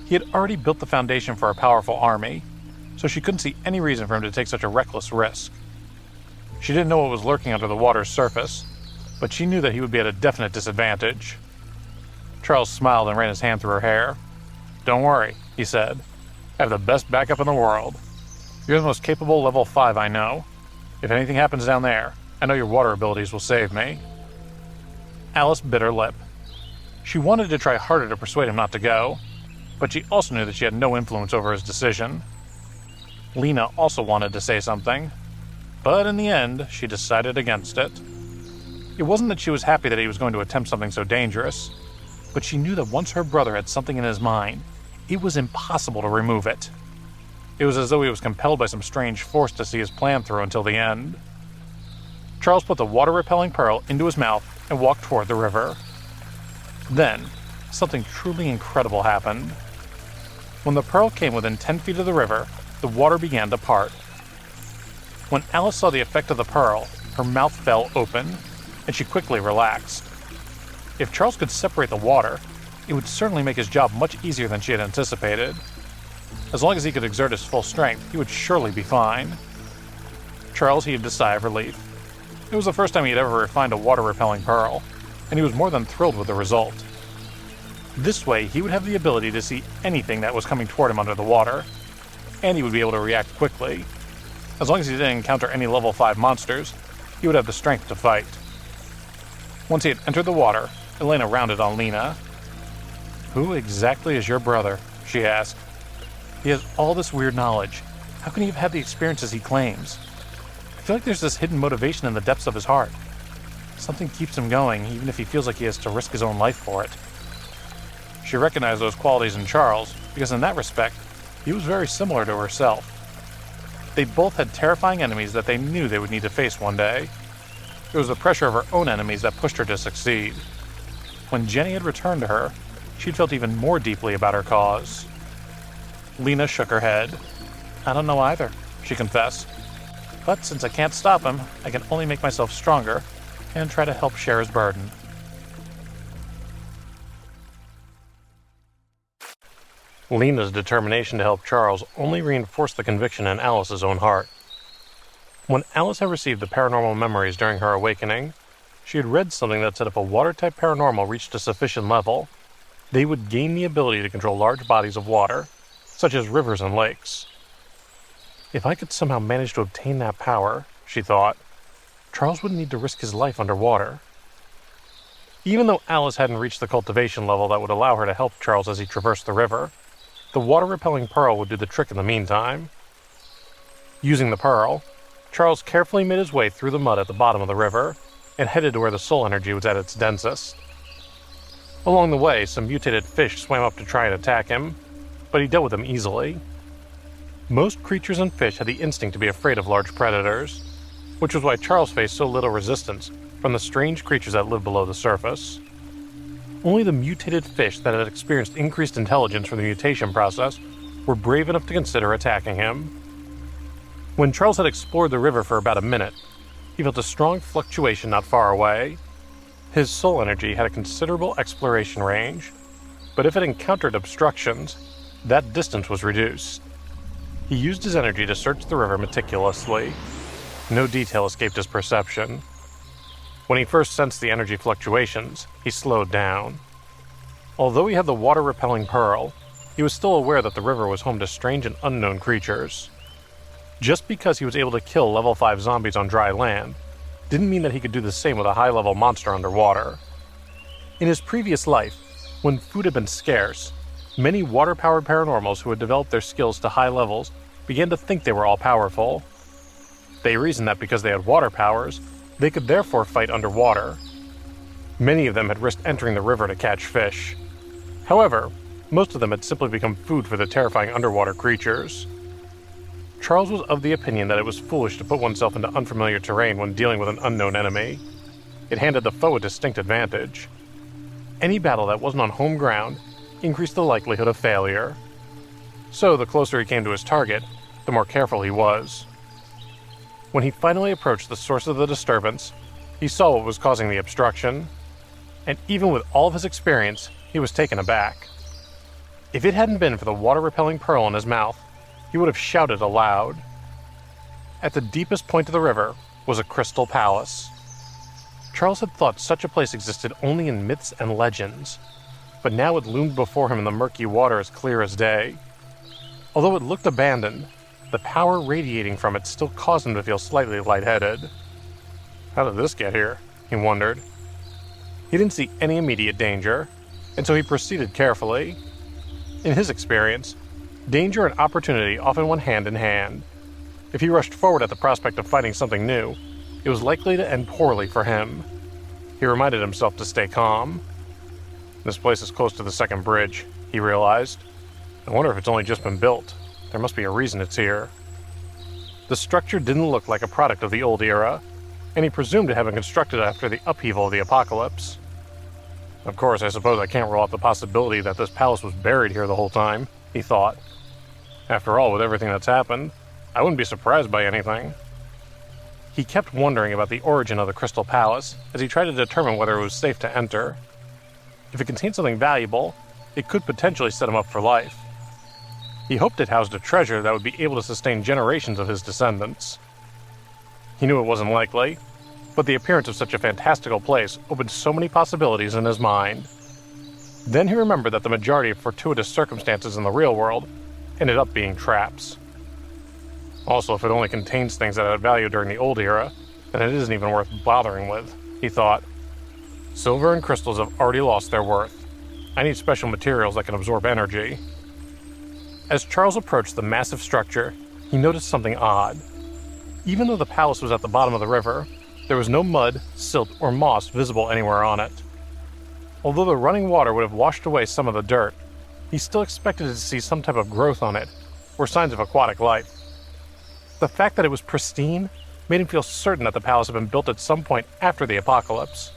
He had already built the foundation for a powerful army, so she couldn't see any reason for him to take such a reckless risk. She didn't know what was lurking under the water's surface, but she knew that he would be at a definite disadvantage. Charles smiled and ran his hand through her hair. "Don't worry," he said. "I have the best backup in the world. You're the most capable level 5 I know. If anything happens down there, I know your water abilities will save me." Alice bit her lip. She wanted to try harder to persuade him not to go, but she also knew that she had no influence over his decision. Lena also wanted to say something, but in the end, she decided against it. It wasn't that she was happy that he was going to attempt something so dangerous, but she knew that once her brother had something in his mind, it was impossible to remove it. It was as though he was compelled by some strange force to see his plan through until the end. Charles put the water-repelling pearl into his mouth and walked toward the river. Then, something truly incredible happened. When the pearl came within 10 feet of the river, the water began to part. When Alice saw the effect of the pearl, her mouth fell open, and she quickly relaxed. If Charles could separate the water, it would certainly make his job much easier than she had anticipated. As long as he could exert his full strength, he would surely be fine. Charles heaved a sigh of relief. It was the first time he had ever refined a water-repelling pearl, and he was more than thrilled with the result. This way, he would have the ability to see anything that was coming toward him under the water, and he would be able to react quickly. As long as he didn't encounter any level 5 monsters, he would have the strength to fight. Once he had entered the water, Elena rounded on Lena. "Who exactly is your brother?" she asked. "He has all this weird knowledge. How can he have had the experiences he claims? I feel like there's this hidden motivation in the depths of his heart. Something keeps him going, even if he feels like he has to risk his own life for it." She recognized those qualities in Charles, because in that respect, he was very similar to herself. They both had terrifying enemies that they knew they would need to face one day. It was the pressure of her own enemies that pushed her to succeed. When Jenny had returned to her, she'd felt even more deeply about her cause. Lena shook her head. "I don't know either," she confessed. "But since I can't stop him, I can only make myself stronger and try to help share his burden." Lena's determination to help Charles only reinforced the conviction in Alice's own heart. When Alice had received the paranormal memories during her awakening, she had read something that said if a water-type paranormal reached a sufficient level, they would gain the ability to control large bodies of water, such as rivers and lakes. If I could somehow manage to obtain that power, she thought, Charles wouldn't need to risk his life underwater. Even though Alice hadn't reached the cultivation level that would allow her to help Charles as he traversed the river, the water-repelling pearl would do the trick in the meantime. Using the pearl, Charles carefully made his way through the mud at the bottom of the river and headed to where the soul energy was at its densest. Along the way, some mutated fish swam up to try and attack him, but he dealt with them easily. Most creatures and fish had the instinct to be afraid of large predators, which was why Charles faced so little resistance from the strange creatures that lived below the surface. Only the mutated fish that had experienced increased intelligence from the mutation process were brave enough to consider attacking him. When Charles had explored the river for about a minute, he felt a strong fluctuation not far away. His soul energy had a considerable exploration range, but if it encountered obstructions, that distance was reduced. He used his energy to search the river meticulously. No detail escaped his perception. When he first sensed the energy fluctuations, he slowed down. Although he had the water-repelling pearl, he was still aware that the river was home to strange and unknown creatures. Just because he was able to kill level 5 zombies on dry land didn't mean that he could do the same with a high-level monster underwater. In his previous life, when food had been scarce, many water-powered paranormals who had developed their skills to high levels began to think they were all-powerful. They reasoned that because they had water powers, they could therefore fight underwater. Many of them had risked entering the river to catch fish. However, most of them had simply become food for the terrifying underwater creatures. Charles was of the opinion that it was foolish to put oneself into unfamiliar terrain when dealing with an unknown enemy. It handed the foe a distinct advantage. Any battle that wasn't on home ground increased the likelihood of failure. So the closer he came to his target, the more careful he was. When he finally approached the source of the disturbance, he saw what was causing the obstruction, and even with all of his experience, he was taken aback. If it hadn't been for the water-repelling pearl in his mouth, he would have shouted aloud. At the deepest point of the river was a crystal palace. Charles had thought such a place existed only in myths and legends, but now it loomed before him in the murky water as clear as day. Although it looked abandoned, the power radiating from it still caused him to feel slightly lightheaded. How did this get here? He wondered. He didn't see any immediate danger, and so he proceeded carefully. In his experience, danger and opportunity often went hand in hand. If he rushed forward at the prospect of fighting something new, it was likely to end poorly for him. He reminded himself to stay calm. This place is close to the second bridge, he realized. I wonder if it's only just been built. There must be a reason it's here. The structure didn't look like a product of the old era. and he presumed it had been constructed after the upheaval of the apocalypse. Of course, I suppose I can't rule out the possibility that this palace was buried here the whole time, he thought. After all, with everything that's happened, I wouldn't be surprised by anything. He kept wondering about the origin of the Crystal Palace as he tried to determine whether it was safe to enter. If it contained something valuable, it could potentially set him up for life. He hoped it housed a treasure that would be able to sustain generations of his descendants. He knew it wasn't likely, but the appearance of such a fantastical place opened so many possibilities in his mind. Then he remembered that the majority of fortuitous circumstances in the real world ended up being traps. Also, if it only contains things that had value during the old era, then it isn't even worth bothering with, he thought. Silver and crystals have already lost their worth. I need special materials that can absorb energy. As Charles approached the massive structure, he noticed something odd. Even though the palace was at the bottom of the river, there was no mud, silt, or moss visible anywhere on it. Although the running water would have washed away some of the dirt, he still expected to see some type of growth on it, or signs of aquatic life. The fact that it was pristine made him feel certain that the palace had been built at some point after the apocalypse.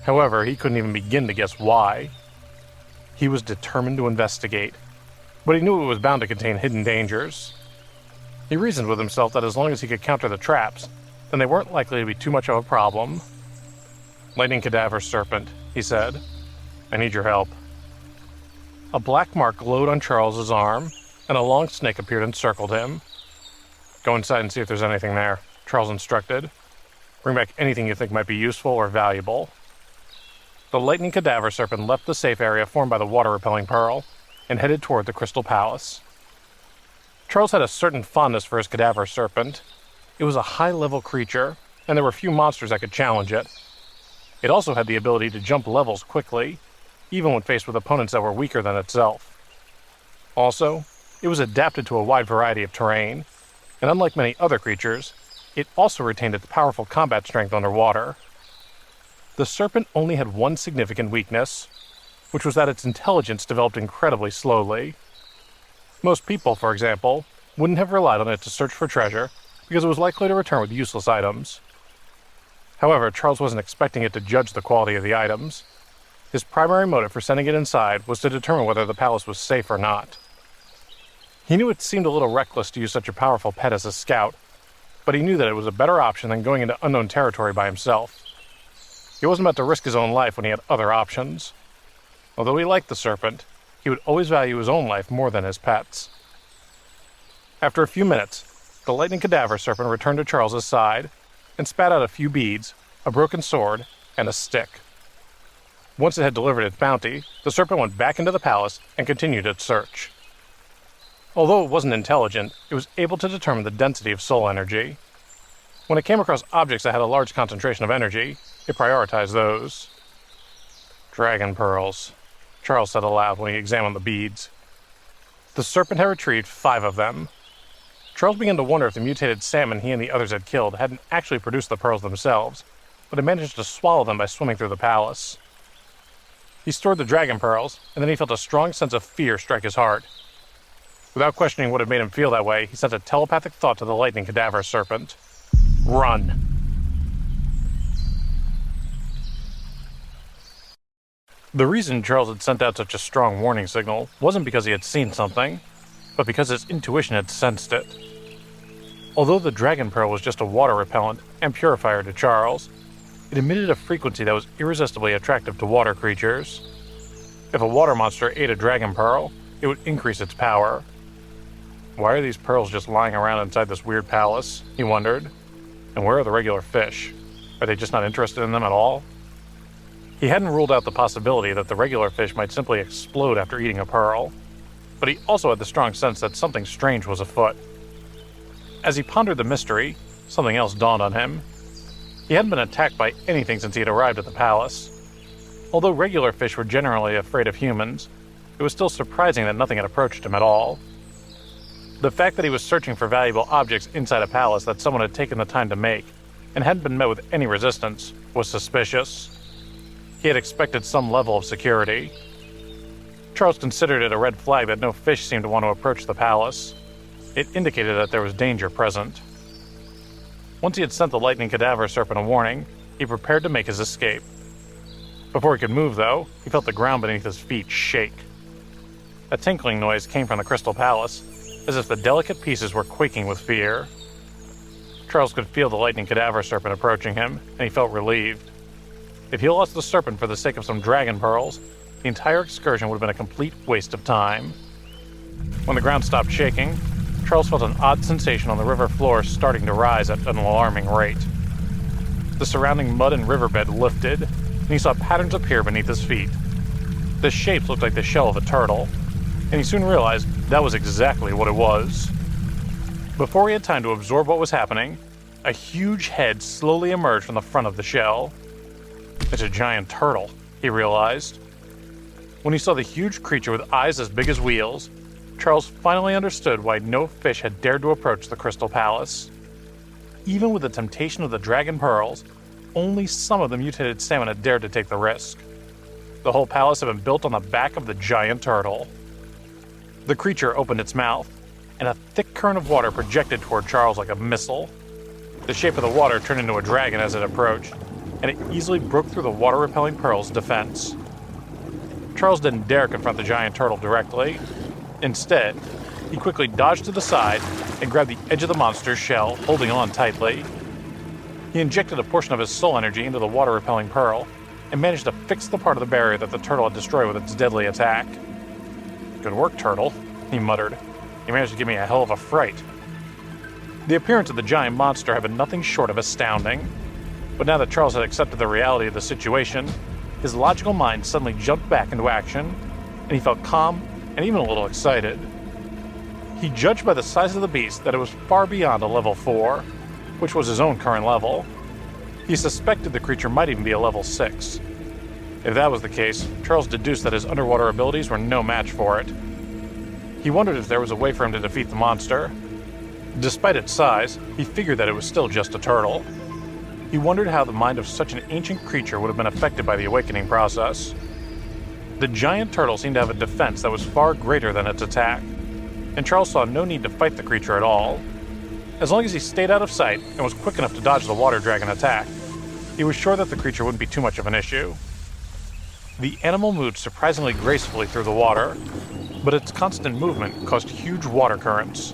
However, he couldn't even begin to guess why. He was determined to investigate, but he knew it was bound to contain hidden dangers. He reasoned with himself that as long as he could counter the traps, then they weren't likely to be too much of a problem. "Lightning Cadaver Serpent," he said. "I need your help." A black mark glowed on Charles's arm, and a long snake appeared and circled him. "Go inside and see if there's anything there," Charles instructed. "Bring back anything you think might be useful or valuable." The Lightning Cadaver Serpent left the safe area formed by the water-repelling pearl and headed toward the Crystal Palace. Charles had a certain fondness for his Cadaver Serpent. It was a high-level creature, and there were few monsters that could challenge it. It also had the ability to jump levels quickly, even when faced with opponents that were weaker than itself. Also, it was adapted to a wide variety of terrain, and unlike many other creatures, it also retained its powerful combat strength underwater. The serpent only had one significant weakness, which was that its intelligence developed incredibly slowly. Most people, for example, wouldn't have relied on it to search for treasure because it was likely to return with useless items. However, Charles wasn't expecting it to judge the quality of the items. His primary motive for sending it inside was to determine whether the palace was safe or not. He knew it seemed a little reckless to use such a powerful pet as a scout, but he knew that it was a better option than going into unknown territory by himself. He wasn't about to risk his own life when he had other options. Although he liked the serpent, he would always value his own life more than his pet's. After a few minutes, the Lightning Cadaver Serpent returned to Charles's side and spat out a few beads, a broken sword, and a stick. Once it had delivered its bounty, the serpent went back into the palace and continued its search. Although it wasn't intelligent, it was able to determine the density of soul energy. When it came across objects that had a large concentration of energy, it prioritized those. "Dragon pearls," Charles said aloud when he examined the beads. The serpent had retrieved 5 of them. Charles began to wonder if the mutated salmon he and the others had killed hadn't actually produced the pearls themselves, but had managed to swallow them by swimming through the palace. He stored the dragon pearls, and then he felt a strong sense of fear strike his heart. Without questioning what had made him feel that way, he sent a telepathic thought to the Lightning Cadaver Serpent. "Run!" The reason Charles had sent out such a strong warning signal wasn't because he had seen something, but because his intuition had sensed it. Although the dragon pearl was just a water repellent and purifier to Charles, it emitted a frequency that was irresistibly attractive to water creatures. If a water monster ate a dragon pearl, it would increase its power. Why are these pearls just lying around inside this weird palace? He wondered. And where are the regular fish? Are they just not interested in them at all? He hadn't ruled out the possibility that the regular fish might simply explode after eating a pearl, but he also had the strong sense that something strange was afoot. As he pondered the mystery, something else dawned on him. He hadn't been attacked by anything since he had arrived at the palace. Although regular fish were generally afraid of humans, it was still surprising that nothing had approached him at all. The fact that he was searching for valuable objects inside a palace that someone had taken the time to make and hadn't been met with any resistance was suspicious. He had expected some level of security. Charles considered it a red flag that no fish seemed to want to approach the palace. It indicated that there was danger present. Once he had sent the lightning cadaver serpent a warning, he prepared to make his escape. Before he could move, though, he felt the ground beneath his feet shake. A tinkling noise came from the Crystal Palace, as if the delicate pieces were quaking with fear. Charles could feel the lightning cadaver serpent approaching him, and he felt relieved. If he lost the serpent for the sake of some dragon pearls, the entire excursion would have been a complete waste of time. When the ground stopped shaking, Charles felt an odd sensation on the river floor starting to rise at an alarming rate. The surrounding mud and riverbed lifted, and he saw patterns appear beneath his feet. The shapes looked like the shell of a turtle, and he soon realized that was exactly what it was. Before he had time to absorb what was happening, a huge head slowly emerged from the front of the shell. It's a giant turtle, he realized. When he saw the huge creature with eyes as big as wheels, Charles finally understood why no fish had dared to approach the Crystal Palace. Even with the temptation of the dragon pearls, only some of the mutated salmon had dared to take the risk. The whole palace had been built on the back of the giant turtle. The creature opened its mouth, and a thick current of water projected toward Charles like a missile. The shape of the water turned into a dragon as it approached, and it easily broke through the water-repelling pearl's defense. Charles didn't dare confront the giant turtle directly. Instead, he quickly dodged to the side and grabbed the edge of the monster's shell, holding on tightly. He injected a portion of his soul energy into the water-repelling pearl and managed to fix the part of the barrier that the turtle had destroyed with its deadly attack. "Good work, turtle," he muttered. "You managed to give me a hell of a fright." The appearance of the giant monster had been nothing short of astounding, but now that Charles had accepted the reality of the situation, his logical mind suddenly jumped back into action, and he felt calm and even a little excited. He judged by the size of the beast that it was far beyond a level 4, which was his own current level. He suspected the creature might even be a level 6. If that was the case, Charles deduced that his underwater abilities were no match for it. He wondered if there was a way for him to defeat the monster. Despite its size, he figured that it was still just a turtle. He wondered how the mind of such an ancient creature would have been affected by the awakening process. The giant turtle seemed to have a defense that was far greater than its attack, and Charles saw no need to fight the creature at all. As long as he stayed out of sight and was quick enough to dodge the water dragon attack, he was sure that the creature wouldn't be too much of an issue. The animal moved surprisingly gracefully through the water, but its constant movement caused huge water currents.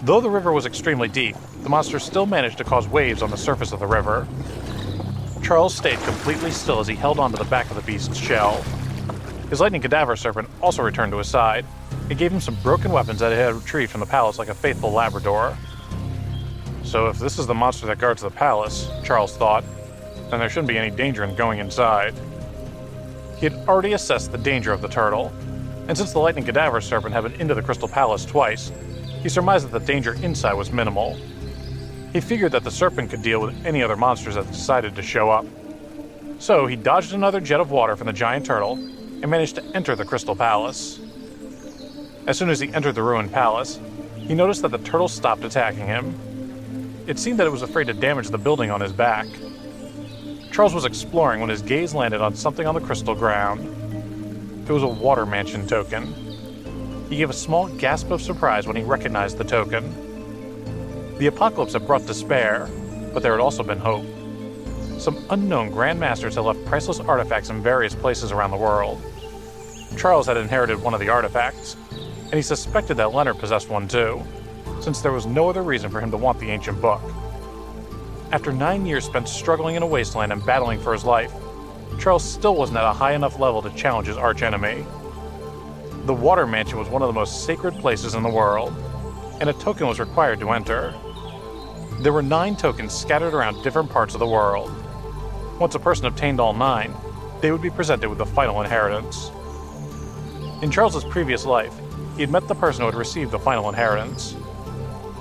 Though the river was extremely deep, the monster still managed to cause waves on the surface of the river. Charles stayed completely still as he held onto the back of the beast's shell. His lightning cadaver serpent also returned to his side and gave him some broken weapons that he had retrieved from the palace like a faithful Labrador. So if this is the monster that guards the palace, Charles thought, then there shouldn't be any danger in going inside. He had already assessed the danger of the turtle, and since the lightning cadaver serpent had been into the Crystal Palace twice, he surmised that the danger inside was minimal. He figured that the serpent could deal with any other monsters that decided to show up. So he dodged another jet of water from the giant turtle and managed to enter the Crystal Palace. As soon as he entered the ruined palace, he noticed that the turtle stopped attacking him. It seemed that it was afraid to damage the building on his back. Charles was exploring when his gaze landed on something on the crystal ground. It was a water mansion token. He gave a small gasp of surprise when he recognized the token. The apocalypse had brought despair, but there had also been hope. Some unknown Grand Masters had left priceless artifacts in various places around the world. Charles had inherited one of the artifacts, and he suspected that Leonard possessed one too, since there was no other reason for him to want the ancient book. After 9 years spent struggling in a wasteland and battling for his life, Charles still wasn't at a high enough level to challenge his archenemy. The Water Mansion was one of the most sacred places in the world, and a token was required to enter. There were 9 tokens scattered around different parts of the world. Once a person obtained all 9, they would be presented with the final inheritance. In Charles's previous life, he had met the person who had received the final inheritance.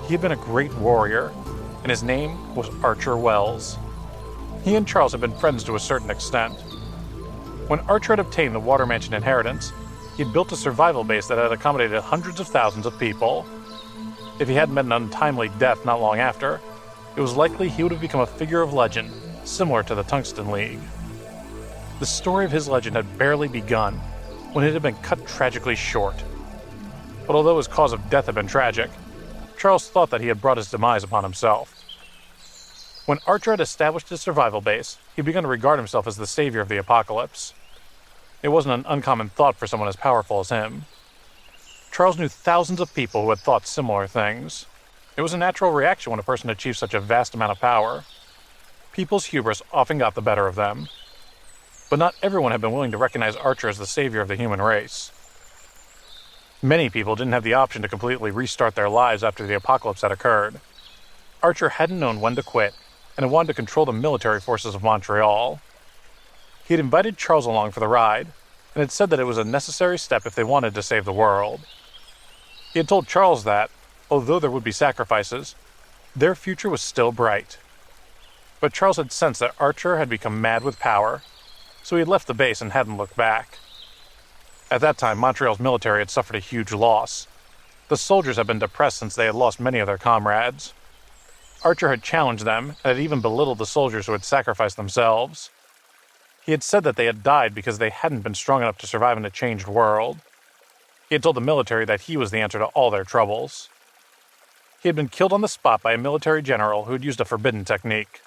He had been a great warrior, and his name was Archer Wells. He and Charles had been friends to a certain extent. When Archer had obtained the Water Mansion inheritance, he had built a survival base that had accommodated hundreds of thousands of people. If he hadn't met an untimely death not long after, it was likely he would have become a figure of legend, similar to the Tungsten League. The story of his legend had barely begun when it had been cut tragically short. But although his cause of death had been tragic, Charles thought that he had brought his demise upon himself. When Archer had established his survival base, he began to regard himself as the savior of the apocalypse. It wasn't an uncommon thought for someone as powerful as him. Charles knew thousands of people who had thought similar things. It was a natural reaction when a person achieved such a vast amount of power. People's hubris often got the better of them. But not everyone had been willing to recognize Archer as the savior of the human race. Many people didn't have the option to completely restart their lives after the apocalypse had occurred. Archer hadn't known when to quit, and had wanted to control the military forces of Montreal. He had invited Charles along for the ride, and had said that it was a necessary step if they wanted to save the world. He had told Charles that, although there would be sacrifices, their future was still bright. But Charles had sensed that Archer had become mad with power, so he had left the base and hadn't looked back. At that time, Montreal's military had suffered a huge loss. The soldiers had been depressed since they had lost many of their comrades. Archer had challenged them and had even belittled the soldiers who had sacrificed themselves. He had said that they had died because they hadn't been strong enough to survive in a changed world. He had told the military that he was the answer to all their troubles. He had been killed on the spot by a military general who had used a forbidden technique.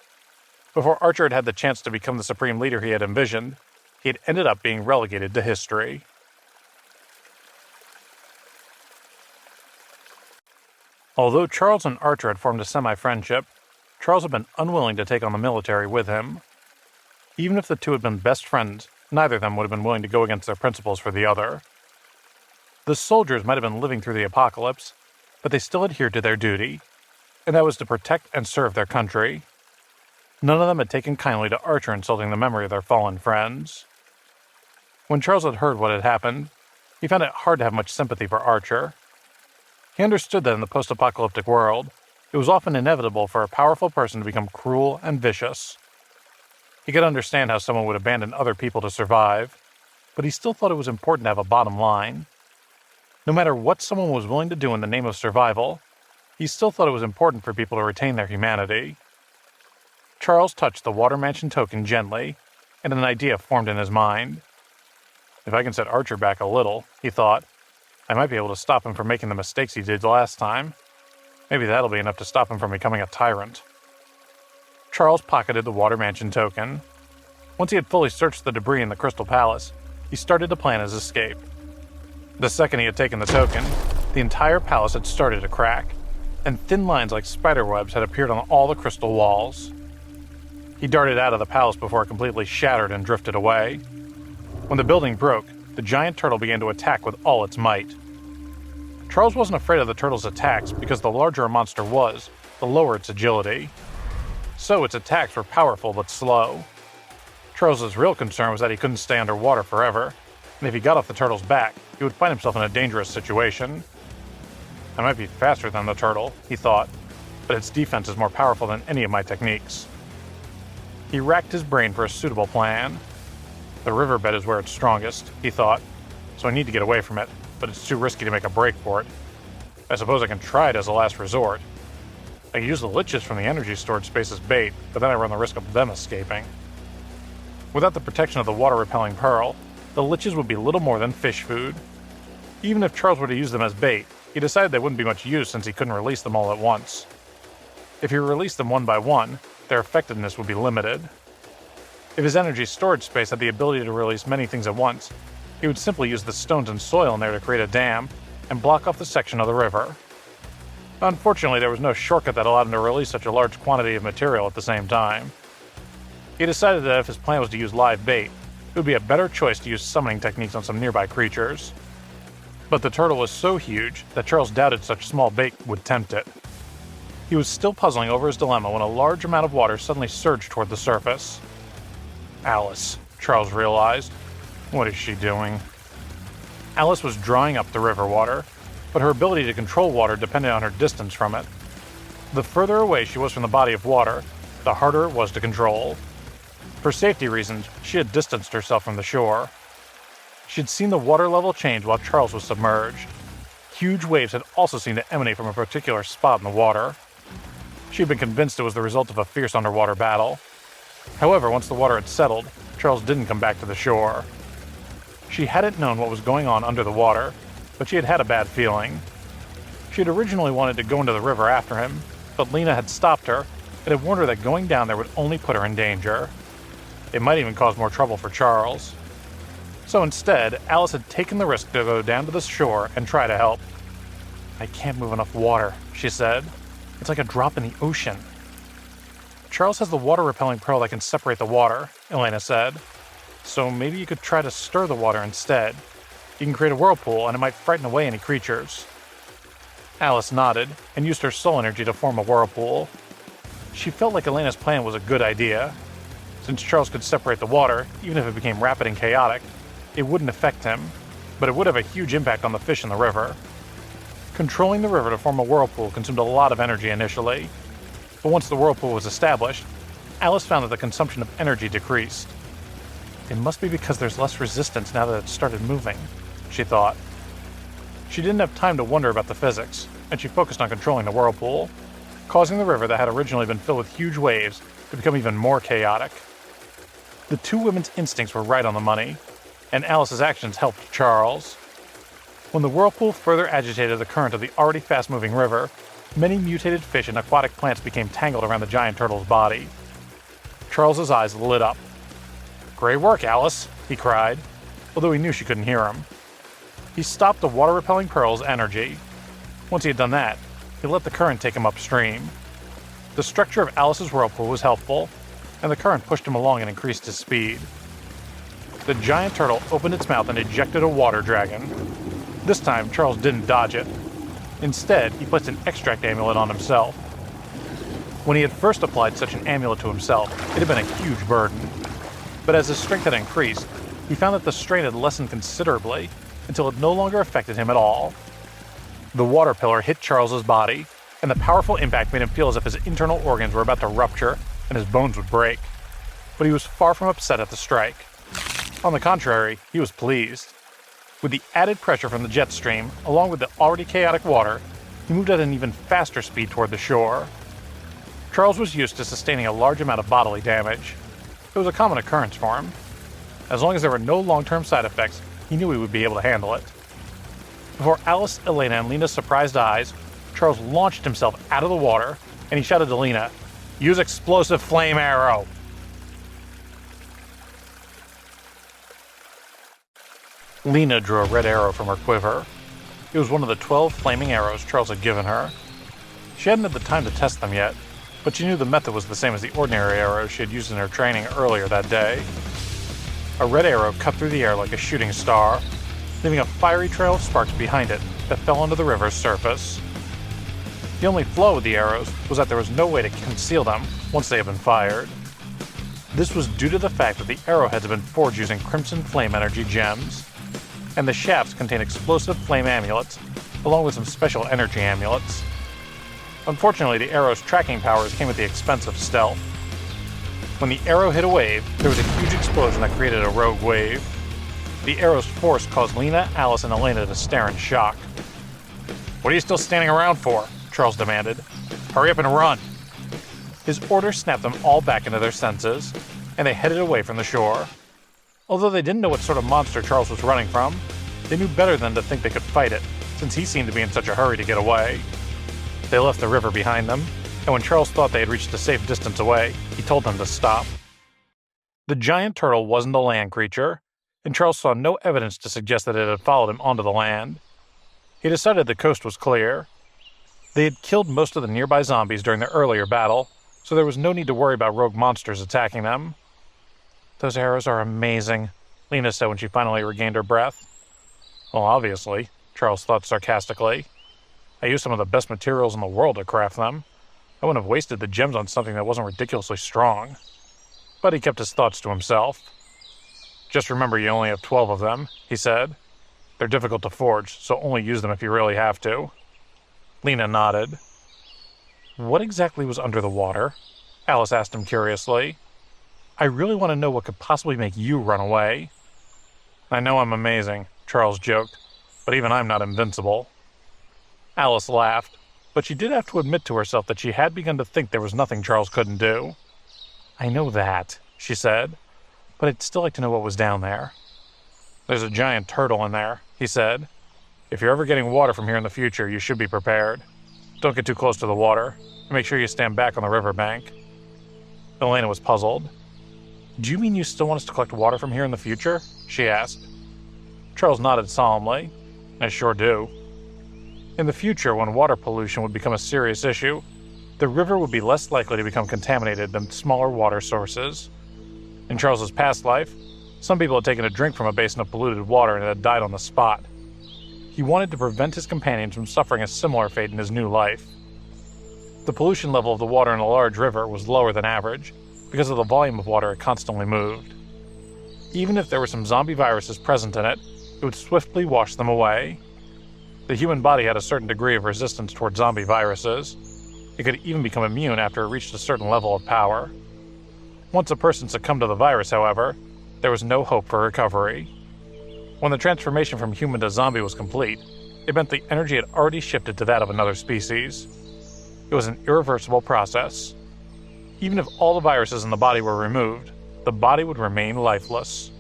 Before Archer had had the chance to become the supreme leader he had envisioned, he had ended up being relegated to history. Although Charles and Archer had formed a semi-friendship, Charles had been unwilling to take on the military with him. Even if the two had been best friends, neither of them would have been willing to go against their principles for the other. The soldiers might have been living through the apocalypse, but they still adhered to their duty, and that was to protect and serve their country. None of them had taken kindly to Archer insulting the memory of their fallen friends. When Charles had heard what had happened, he found it hard to have much sympathy for Archer. He understood that in the post-apocalyptic world, it was often inevitable for a powerful person to become cruel and vicious. He could understand how someone would abandon other people to survive, but he still thought it was important to have a bottom line. No matter what someone was willing to do in the name of survival, he still thought it was important for people to retain their humanity. Charles touched the Water Mansion token gently, and an idea formed in his mind. If I can set Archer back a little, he thought, I might be able to stop him from making the mistakes he did last time. Maybe that'll be enough to stop him from becoming a tyrant. Charles pocketed the Water Mansion token. Once he had fully searched the debris in the Crystal Palace, he started to plan his escape. The second he had taken the token, the entire palace had started to crack, and thin lines like spiderwebs had appeared on all the crystal walls. He darted out of the palace before it completely shattered and drifted away. When the building broke, the giant turtle began to attack with all its might. Charles wasn't afraid of the turtle's attacks because the larger a monster was, the lower its agility. So its attacks were powerful but slow. Charles's real concern was that he couldn't stay underwater forever, and if he got off the turtle's back, he would find himself in a dangerous situation. I might be faster than the turtle, he thought, but its defense is more powerful than any of my techniques. He racked his brain for a suitable plan. The riverbed is where it's strongest, he thought, so I need to get away from it, but it's too risky to make a break for it. I suppose I can try it as a last resort. I can use the liches from the energy storage space as bait, but then I run the risk of them escaping. Without the protection of the water-repelling pearl, the liches would be little more than fish food. Even if Charles were to use them as bait, he decided they wouldn't be much use since he couldn't release them all at once. If he released them one by one, their effectiveness would be limited. If his energy storage space had the ability to release many things at once, he would simply use the stones and soil in there to create a dam and block off the section of the river. Unfortunately, there was no shortcut that allowed him to release such a large quantity of material at the same time. He decided that if his plan was to use live bait, it would be a better choice to use summoning techniques on some nearby creatures. But the turtle was so huge that Charles doubted such small bait would tempt it. He was still puzzling over his dilemma when a large amount of water suddenly surged toward the surface. Alice, Charles realized. What is she doing? Alice was drawing up the river water, but her ability to control water depended on her distance from it. The further away she was from the body of water, the harder it was to control. For safety reasons, she had distanced herself from the shore. She had seen the water level change while Charles was submerged. Huge waves had also seemed to emanate from a particular spot in the water. She had been convinced it was the result of a fierce underwater battle. However, once the water had settled, Charles didn't come back to the shore. She hadn't known what was going on under the water, but she had had a bad feeling. She had originally wanted to go into the river after him, but Lena had stopped her It had warned her that going down there would only put her in danger. It might even cause more trouble for Charles. So instead, Alice had taken the risk to go down to the shore and try to help. "I can't move enough water," she said. "It's like a drop in the ocean." "Charles has the water-repelling pearl that can separate the water," Elena said. "So maybe you could try to stir the water instead. You can create a whirlpool and it might frighten away any creatures." Alice nodded and used her soul energy to form a whirlpool. She felt like Elena's plan was a good idea. Since Charles could separate the water, even if it became rapid and chaotic, it wouldn't affect him, but it would have a huge impact on the fish in the river. Controlling the river to form a whirlpool consumed a lot of energy initially, but once the whirlpool was established, Alice found that the consumption of energy decreased. "It must be because there's less resistance now that it's started moving," she thought. She didn't have time to wonder about the physics, and she focused on controlling the whirlpool, causing the river that had originally been filled with huge waves to become even more chaotic. The two women's instincts were right on the money, and Alice's actions helped Charles. When the whirlpool further agitated the current of the already fast-moving river, many mutated fish and aquatic plants became tangled around the giant turtle's body. Charles's eyes lit up. "Great work, Alice," he cried, although he knew she couldn't hear him. He stopped the water-repelling pearl's energy. Once he had done that, he let the current take him upstream. The structure of Alice's whirlpool was helpful, and the current pushed him along and increased his speed. The giant turtle opened its mouth and ejected a water dragon. This time, Charles didn't dodge it. Instead, he placed an extract amulet on himself. When he had first applied such an amulet to himself, it had been a huge burden. But as his strength had increased, he found that the strain had lessened considerably until it no longer affected him at all. The water pillar hit Charles's body, and the powerful impact made him feel as if his internal organs were about to rupture and his bones would break. But he was far from upset at the strike. On the contrary, he was pleased. With the added pressure from the jet stream, along with the already chaotic water, he moved at an even faster speed toward the shore. Charles was used to sustaining a large amount of bodily damage. It was a common occurrence for him. As long as there were no long-term side effects, he knew he would be able to handle it. Before Alice, Elena, and Lena's surprised eyes, Charles launched himself out of the water, and he shouted to Lena, "Use explosive flame arrow!" Lena drew a red arrow from her quiver. It was one of the 12 flaming arrows Charles had given her. She hadn't had the time to test them yet, but she knew the method was the same as the ordinary arrows she had used in her training earlier that day. A red arrow cut through the air like a shooting star, leaving a fiery trail of sparks behind it that fell onto the river's surface. The only flaw with the arrows was that there was no way to conceal them once they had been fired. This was due to the fact that the arrowheads had been forged using Crimson Flame Energy gems, and the shafts contained explosive flame amulets, along with some special energy amulets. Unfortunately, the arrow's tracking powers came at the expense of stealth. When the arrow hit a wave, there was a huge explosion that created a rogue wave. The arrow's force caused Lena, Alice, and Elena to stare in shock. "What are you still standing around for?" Charles demanded. "Hurry up and run!" His order snapped them all back into their senses, and they headed away from the shore. Although they didn't know what sort of monster Charles was running from, they knew better than to think they could fight it, since he seemed to be in such a hurry to get away. They left the river behind them, and when Charles thought they had reached a safe distance away, he told them to stop. The giant turtle wasn't a land creature, and Charles saw no evidence to suggest that it had followed him onto the land. He decided the coast was clear. They had killed most of the nearby zombies during the earlier battle, so there was no need to worry about rogue monsters attacking them. "Those arrows are amazing," Lena said when she finally regained her breath. "Well, obviously," Charles thought sarcastically. "I used some of the best materials in the world to craft them. I wouldn't have wasted the gems on something that wasn't ridiculously strong." But he kept his thoughts to himself. "Just remember you only have 12 of them," he said. "They're difficult to forge, so only use them if you really have to." Lena nodded. "What exactly was under the water?" Alice asked him curiously. "I really want to know what could possibly make you run away." "I know I'm amazing," Charles joked, "but even I'm not invincible." Alice laughed, but she did have to admit to herself that she had begun to think there was nothing Charles couldn't do. "I know that," she said, "but I'd still like to know what was down there." "There's a giant turtle in there," he said. "If you're ever getting water from here in the future, you should be prepared." Don't get too close to the water, and make sure you stand back on the riverbank. Elena was puzzled. Do you mean you still want us to collect water from here in the future? She asked. Charles nodded solemnly. I sure do. In the future, when water pollution would become a serious issue, the river would be less likely to become contaminated than smaller water sources. In Charles's past life, some people had taken a drink from a basin of polluted water and had died on the spot. He wanted to prevent his companions from suffering a similar fate in his new life. The pollution level of the water in a large river was lower than average because of the volume of water it constantly moved. Even if there were some zombie viruses present in it, it would swiftly wash them away. The human body had a certain degree of resistance toward zombie viruses. It could even become immune after it reached a certain level of power. Once a person succumbed to the virus, however, there was no hope for recovery. When the transformation from human to zombie was complete, it meant the energy had already shifted to that of another species. It was an irreversible process. Even if all the viruses in the body were removed, the body would remain lifeless.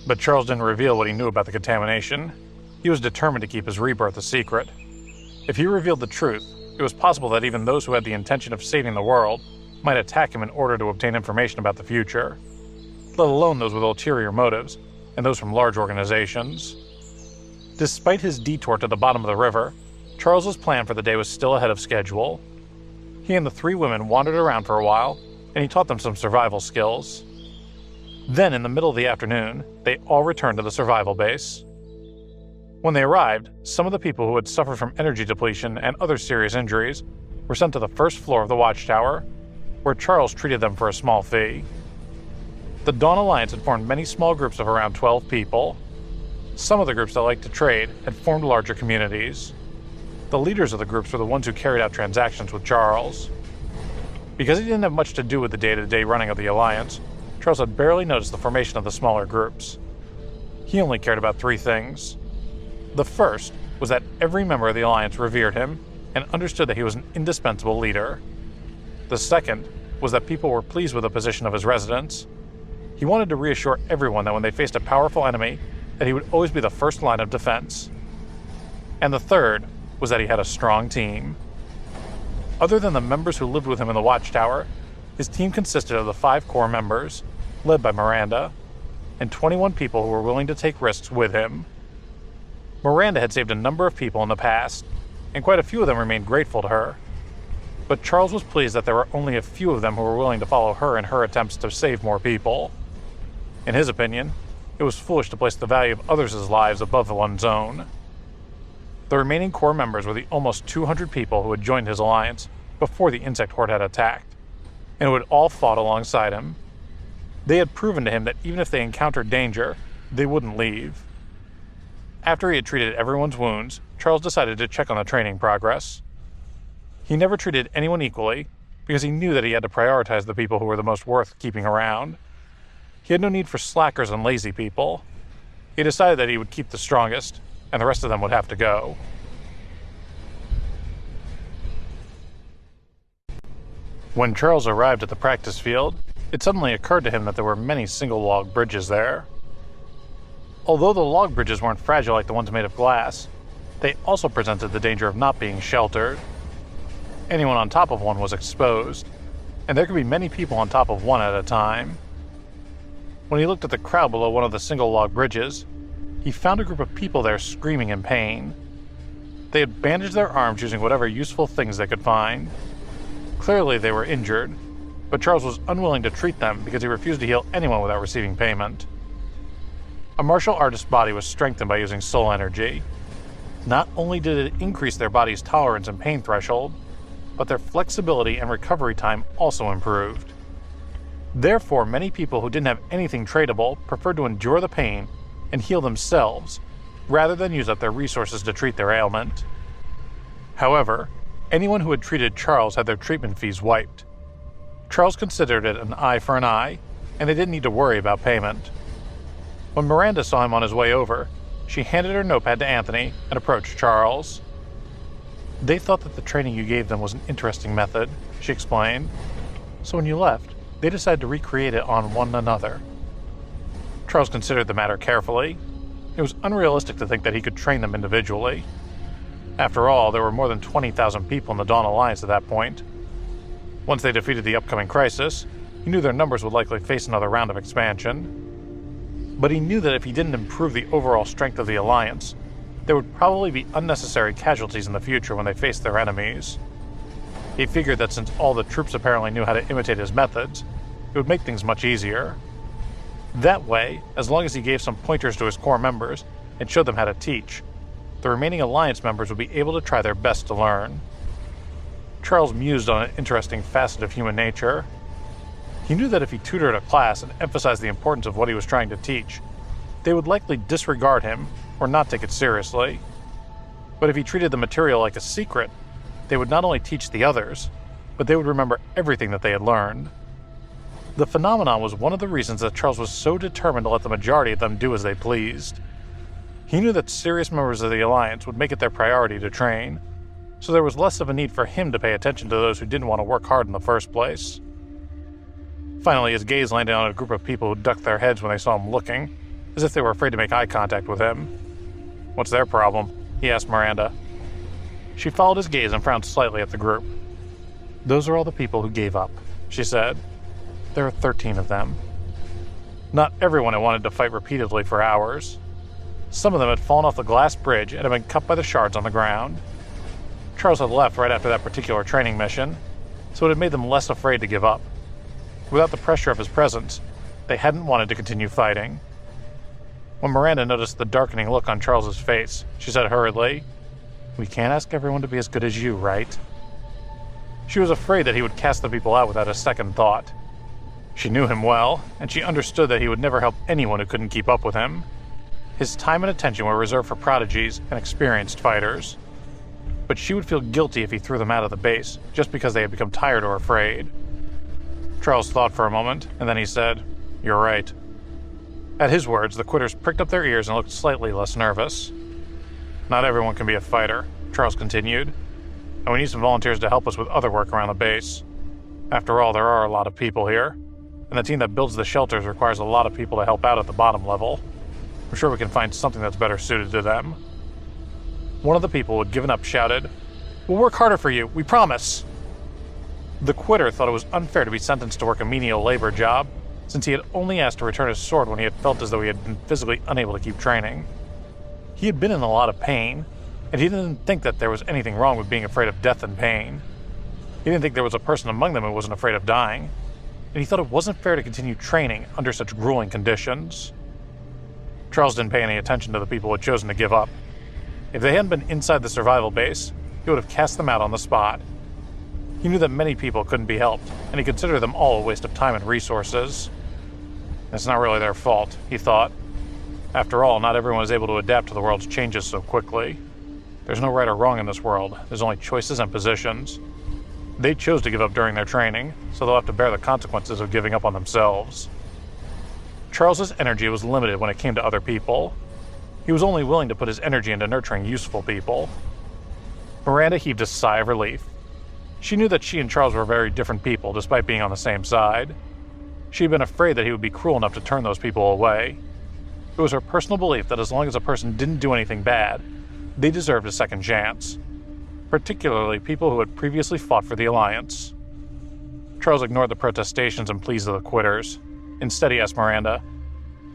But Charles didn't reveal what he knew about the contamination. He was determined to keep his rebirth a secret. If he revealed the truth, it was possible that even those who had the intention of saving the world might attack him in order to obtain information about the future, let alone those with ulterior motives and those from large organizations. Despite his detour to the bottom of the river, Charles's plan for the day was still ahead of schedule. He and the three women wandered around for a while, and he taught them some survival skills. Then, in the middle of the afternoon, they all returned to the survival base. When they arrived, some of the people who had suffered from energy depletion and other serious injuries were sent to the first floor of the watchtower, where Charles treated them for a small fee. The Dawn Alliance had formed many small groups of around 12 people. Some of the groups that liked to trade had formed larger communities. The leaders of the groups were the ones who carried out transactions with Charles. Because he didn't have much to do with the day-to-day running of the Alliance, Charles had barely noticed the formation of the smaller groups. He only cared about three things. The first was that every member of the Alliance revered him and understood that he was an indispensable leader. The second was that people were pleased with the position of his residence. He wanted to reassure everyone that when they faced a powerful enemy, that he would always be the first line of defense. And the third was that he had a strong team. Other than the members who lived with him in the watchtower, his team consisted of the 5 core members, led by Miranda, and 21 people who were willing to take risks with him. Miranda had saved a number of people in the past, and quite a few of them remained grateful to her. But Charles was pleased that there were only a few of them who were willing to follow her in her attempts to save more people. In his opinion, it was foolish to place the value of others' lives above one's own. The remaining core members were the almost 200 people who had joined his alliance before the insect horde had attacked, and who had all fought alongside him. They had proven to him that even if they encountered danger, they wouldn't leave. After he had treated everyone's wounds, Charles decided to check on the training progress. He never treated anyone equally, because he knew that he had to prioritize the people who were the most worth keeping around. He had no need for slackers and lazy people. He decided that he would keep the strongest, and the rest of them would have to go. When Charles arrived at the practice field, it suddenly occurred to him that there were many single-log bridges there. Although the log bridges weren't fragile like the ones made of glass, they also presented the danger of not being sheltered. Anyone on top of one was exposed, and there could be many people on top of one at a time. When he looked at the crowd below one of the single-log bridges, he found a group of people there screaming in pain. They had bandaged their arms using whatever useful things they could find. Clearly they were injured, but Charles was unwilling to treat them because he refused to heal anyone without receiving payment. A martial artist's body was strengthened by using soul energy. Not only did it increase their body's tolerance and pain threshold, but their flexibility and recovery time also improved. Therefore, many people who didn't have anything tradable preferred to endure the pain and heal themselves, rather than use up their resources to treat their ailment. However, anyone who had treated Charles had their treatment fees wiped. Charles considered it an eye for an eye, and they didn't need to worry about payment. When Miranda saw him on his way over, she handed her notepad to Anthony and approached Charles. They thought that the training you gave them was an interesting method, she explained. So when you left, they decided to recreate it on one another. Charles considered the matter carefully. It was unrealistic to think that he could train them individually. After all, there were more than 20,000 people in the Dawn Alliance at that point. Once they defeated the upcoming crisis, he knew their numbers would likely face another round of expansion. But he knew that if he didn't improve the overall strength of the Alliance, there would probably be unnecessary casualties in the future when they faced their enemies. He figured that since all the troops apparently knew how to imitate his methods, it would make things much easier. That way, as long as he gave some pointers to his core members and showed them how to teach, the remaining Alliance members would be able to try their best to learn. Charles mused on an interesting facet of human nature. He knew that if he tutored a class and emphasized the importance of what he was trying to teach, they would likely disregard him or not take it seriously. But if he treated the material like a secret, they would not only teach the others, but they would remember everything that they had learned. The phenomenon was one of the reasons that Charles was so determined to let the majority of them do as they pleased. He knew that serious members of the Alliance would make it their priority to train, so there was less of a need for him to pay attention to those who didn't want to work hard in the first place. Finally, his gaze landed on a group of people who ducked their heads when they saw him looking, as if they were afraid to make eye contact with him. "What's their problem?" he asked Miranda. She followed his gaze and frowned slightly at the group. "Those are all the people who gave up," she said. "There are 13 of them." Not everyone had wanted to fight repeatedly for hours. Some of them had fallen off the glass bridge and had been cut by the shards on the ground. Charles had left right after that particular training mission, so it had made them less afraid to give up. Without the pressure of his presence, they hadn't wanted to continue fighting. When Miranda noticed the darkening look on Charles's face, she said hurriedly, "We can't ask everyone to be as good as you, right?" She was afraid that he would cast the people out without a second thought. She knew him well, and she understood that he would never help anyone who couldn't keep up with him. His time and attention were reserved for prodigies and experienced fighters. But she would feel guilty if he threw them out of the base, just because they had become tired or afraid. Charles thought for a moment, and then he said, "You're right." At his words, the quitters pricked up their ears and looked slightly less nervous. "Not everyone can be a fighter," Charles continued, "and we need some volunteers to help us with other work around the base. After all, there are a lot of people here, and the team that builds the shelters requires a lot of people to help out at the bottom level. I'm sure we can find something that's better suited to them." One of the people who had given up shouted, "We'll work harder for you, we promise!" The quitter thought it was unfair to be sentenced to work a menial labor job, since he had only asked to return his sword when he had felt as though he had been physically unable to keep training. He had been in a lot of pain, and he didn't think that there was anything wrong with being afraid of death and pain. He didn't think there was a person among them who wasn't afraid of dying, and he thought it wasn't fair to continue training under such grueling conditions. Charles didn't pay any attention to the people who had chosen to give up. If they hadn't been inside the survival base, he would have cast them out on the spot. He knew that many people couldn't be helped, and he considered them all a waste of time and resources. It's not really their fault, he thought. After all, not everyone is able to adapt to the world's changes so quickly. There's no right or wrong in this world, there's only choices and positions. They chose to give up during their training, so they'll have to bear the consequences of giving up on themselves. Charles's energy was limited when it came to other people. He was only willing to put his energy into nurturing useful people. Miranda heaved a sigh of relief. She knew that she and Charles were very different people, despite being on the same side. She had been afraid that he would be cruel enough to turn those people away. It was her personal belief that as long as a person didn't do anything bad, they deserved a second chance, particularly people who had previously fought for the Alliance. Charles ignored the protestations and pleas of the quitters. Instead, he asked Miranda,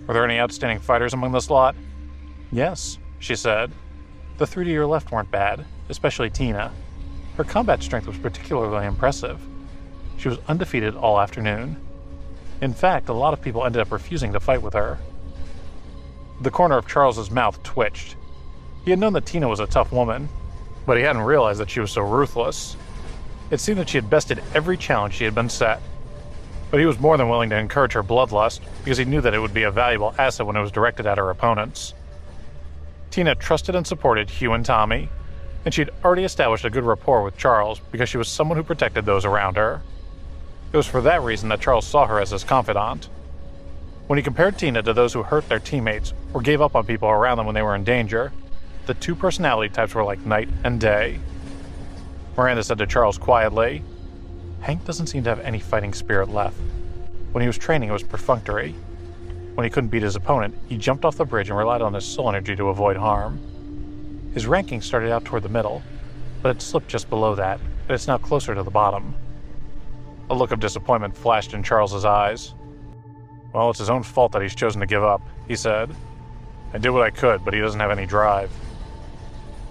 "Were there any outstanding fighters among this lot?" "Yes," she said. "The three to your left weren't bad, especially Tina. Her combat strength was particularly impressive. She was undefeated all afternoon. In fact, a lot of people ended up refusing to fight with her." The corner of Charles's mouth twitched. He had known that Tina was a tough woman, but he hadn't realized that she was so ruthless. It seemed that she had bested every challenge she had been set. But he was more than willing to encourage her bloodlust, because he knew that it would be a valuable asset when it was directed at her opponents. Tina trusted and supported Hugh and Tommy, and she had already established a good rapport with Charles because she was someone who protected those around her. It was for that reason that Charles saw her as his confidant. When he compared Tina to those who hurt their teammates or gave up on people around them when they were in danger, the two personality types were like night and day. Miranda said to Charles quietly, "Hank doesn't seem to have any fighting spirit left. When he was training, it was perfunctory. When he couldn't beat his opponent, he jumped off the bridge and relied on his soul energy to avoid harm. His ranking started out toward the middle, but it slipped just below that, and it's now closer to the bottom. A look of disappointment flashed in Charles's eyes. "Well, it's his own fault that he's chosen to give up," he said. "I did what I could, but he doesn't have any drive."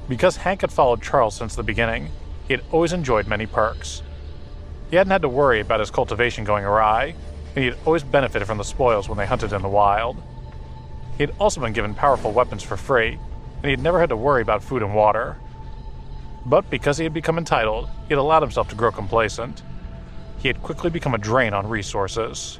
Because Hank had followed Charles since the beginning, he had always enjoyed many perks. He hadn't had to worry about his cultivation going awry, and he had always benefited from the spoils when they hunted in the wild. He had also been given powerful weapons for free, and he had never had to worry about food and water. But because he had become entitled, he had allowed himself to grow complacent. He had quickly become a drain on resources.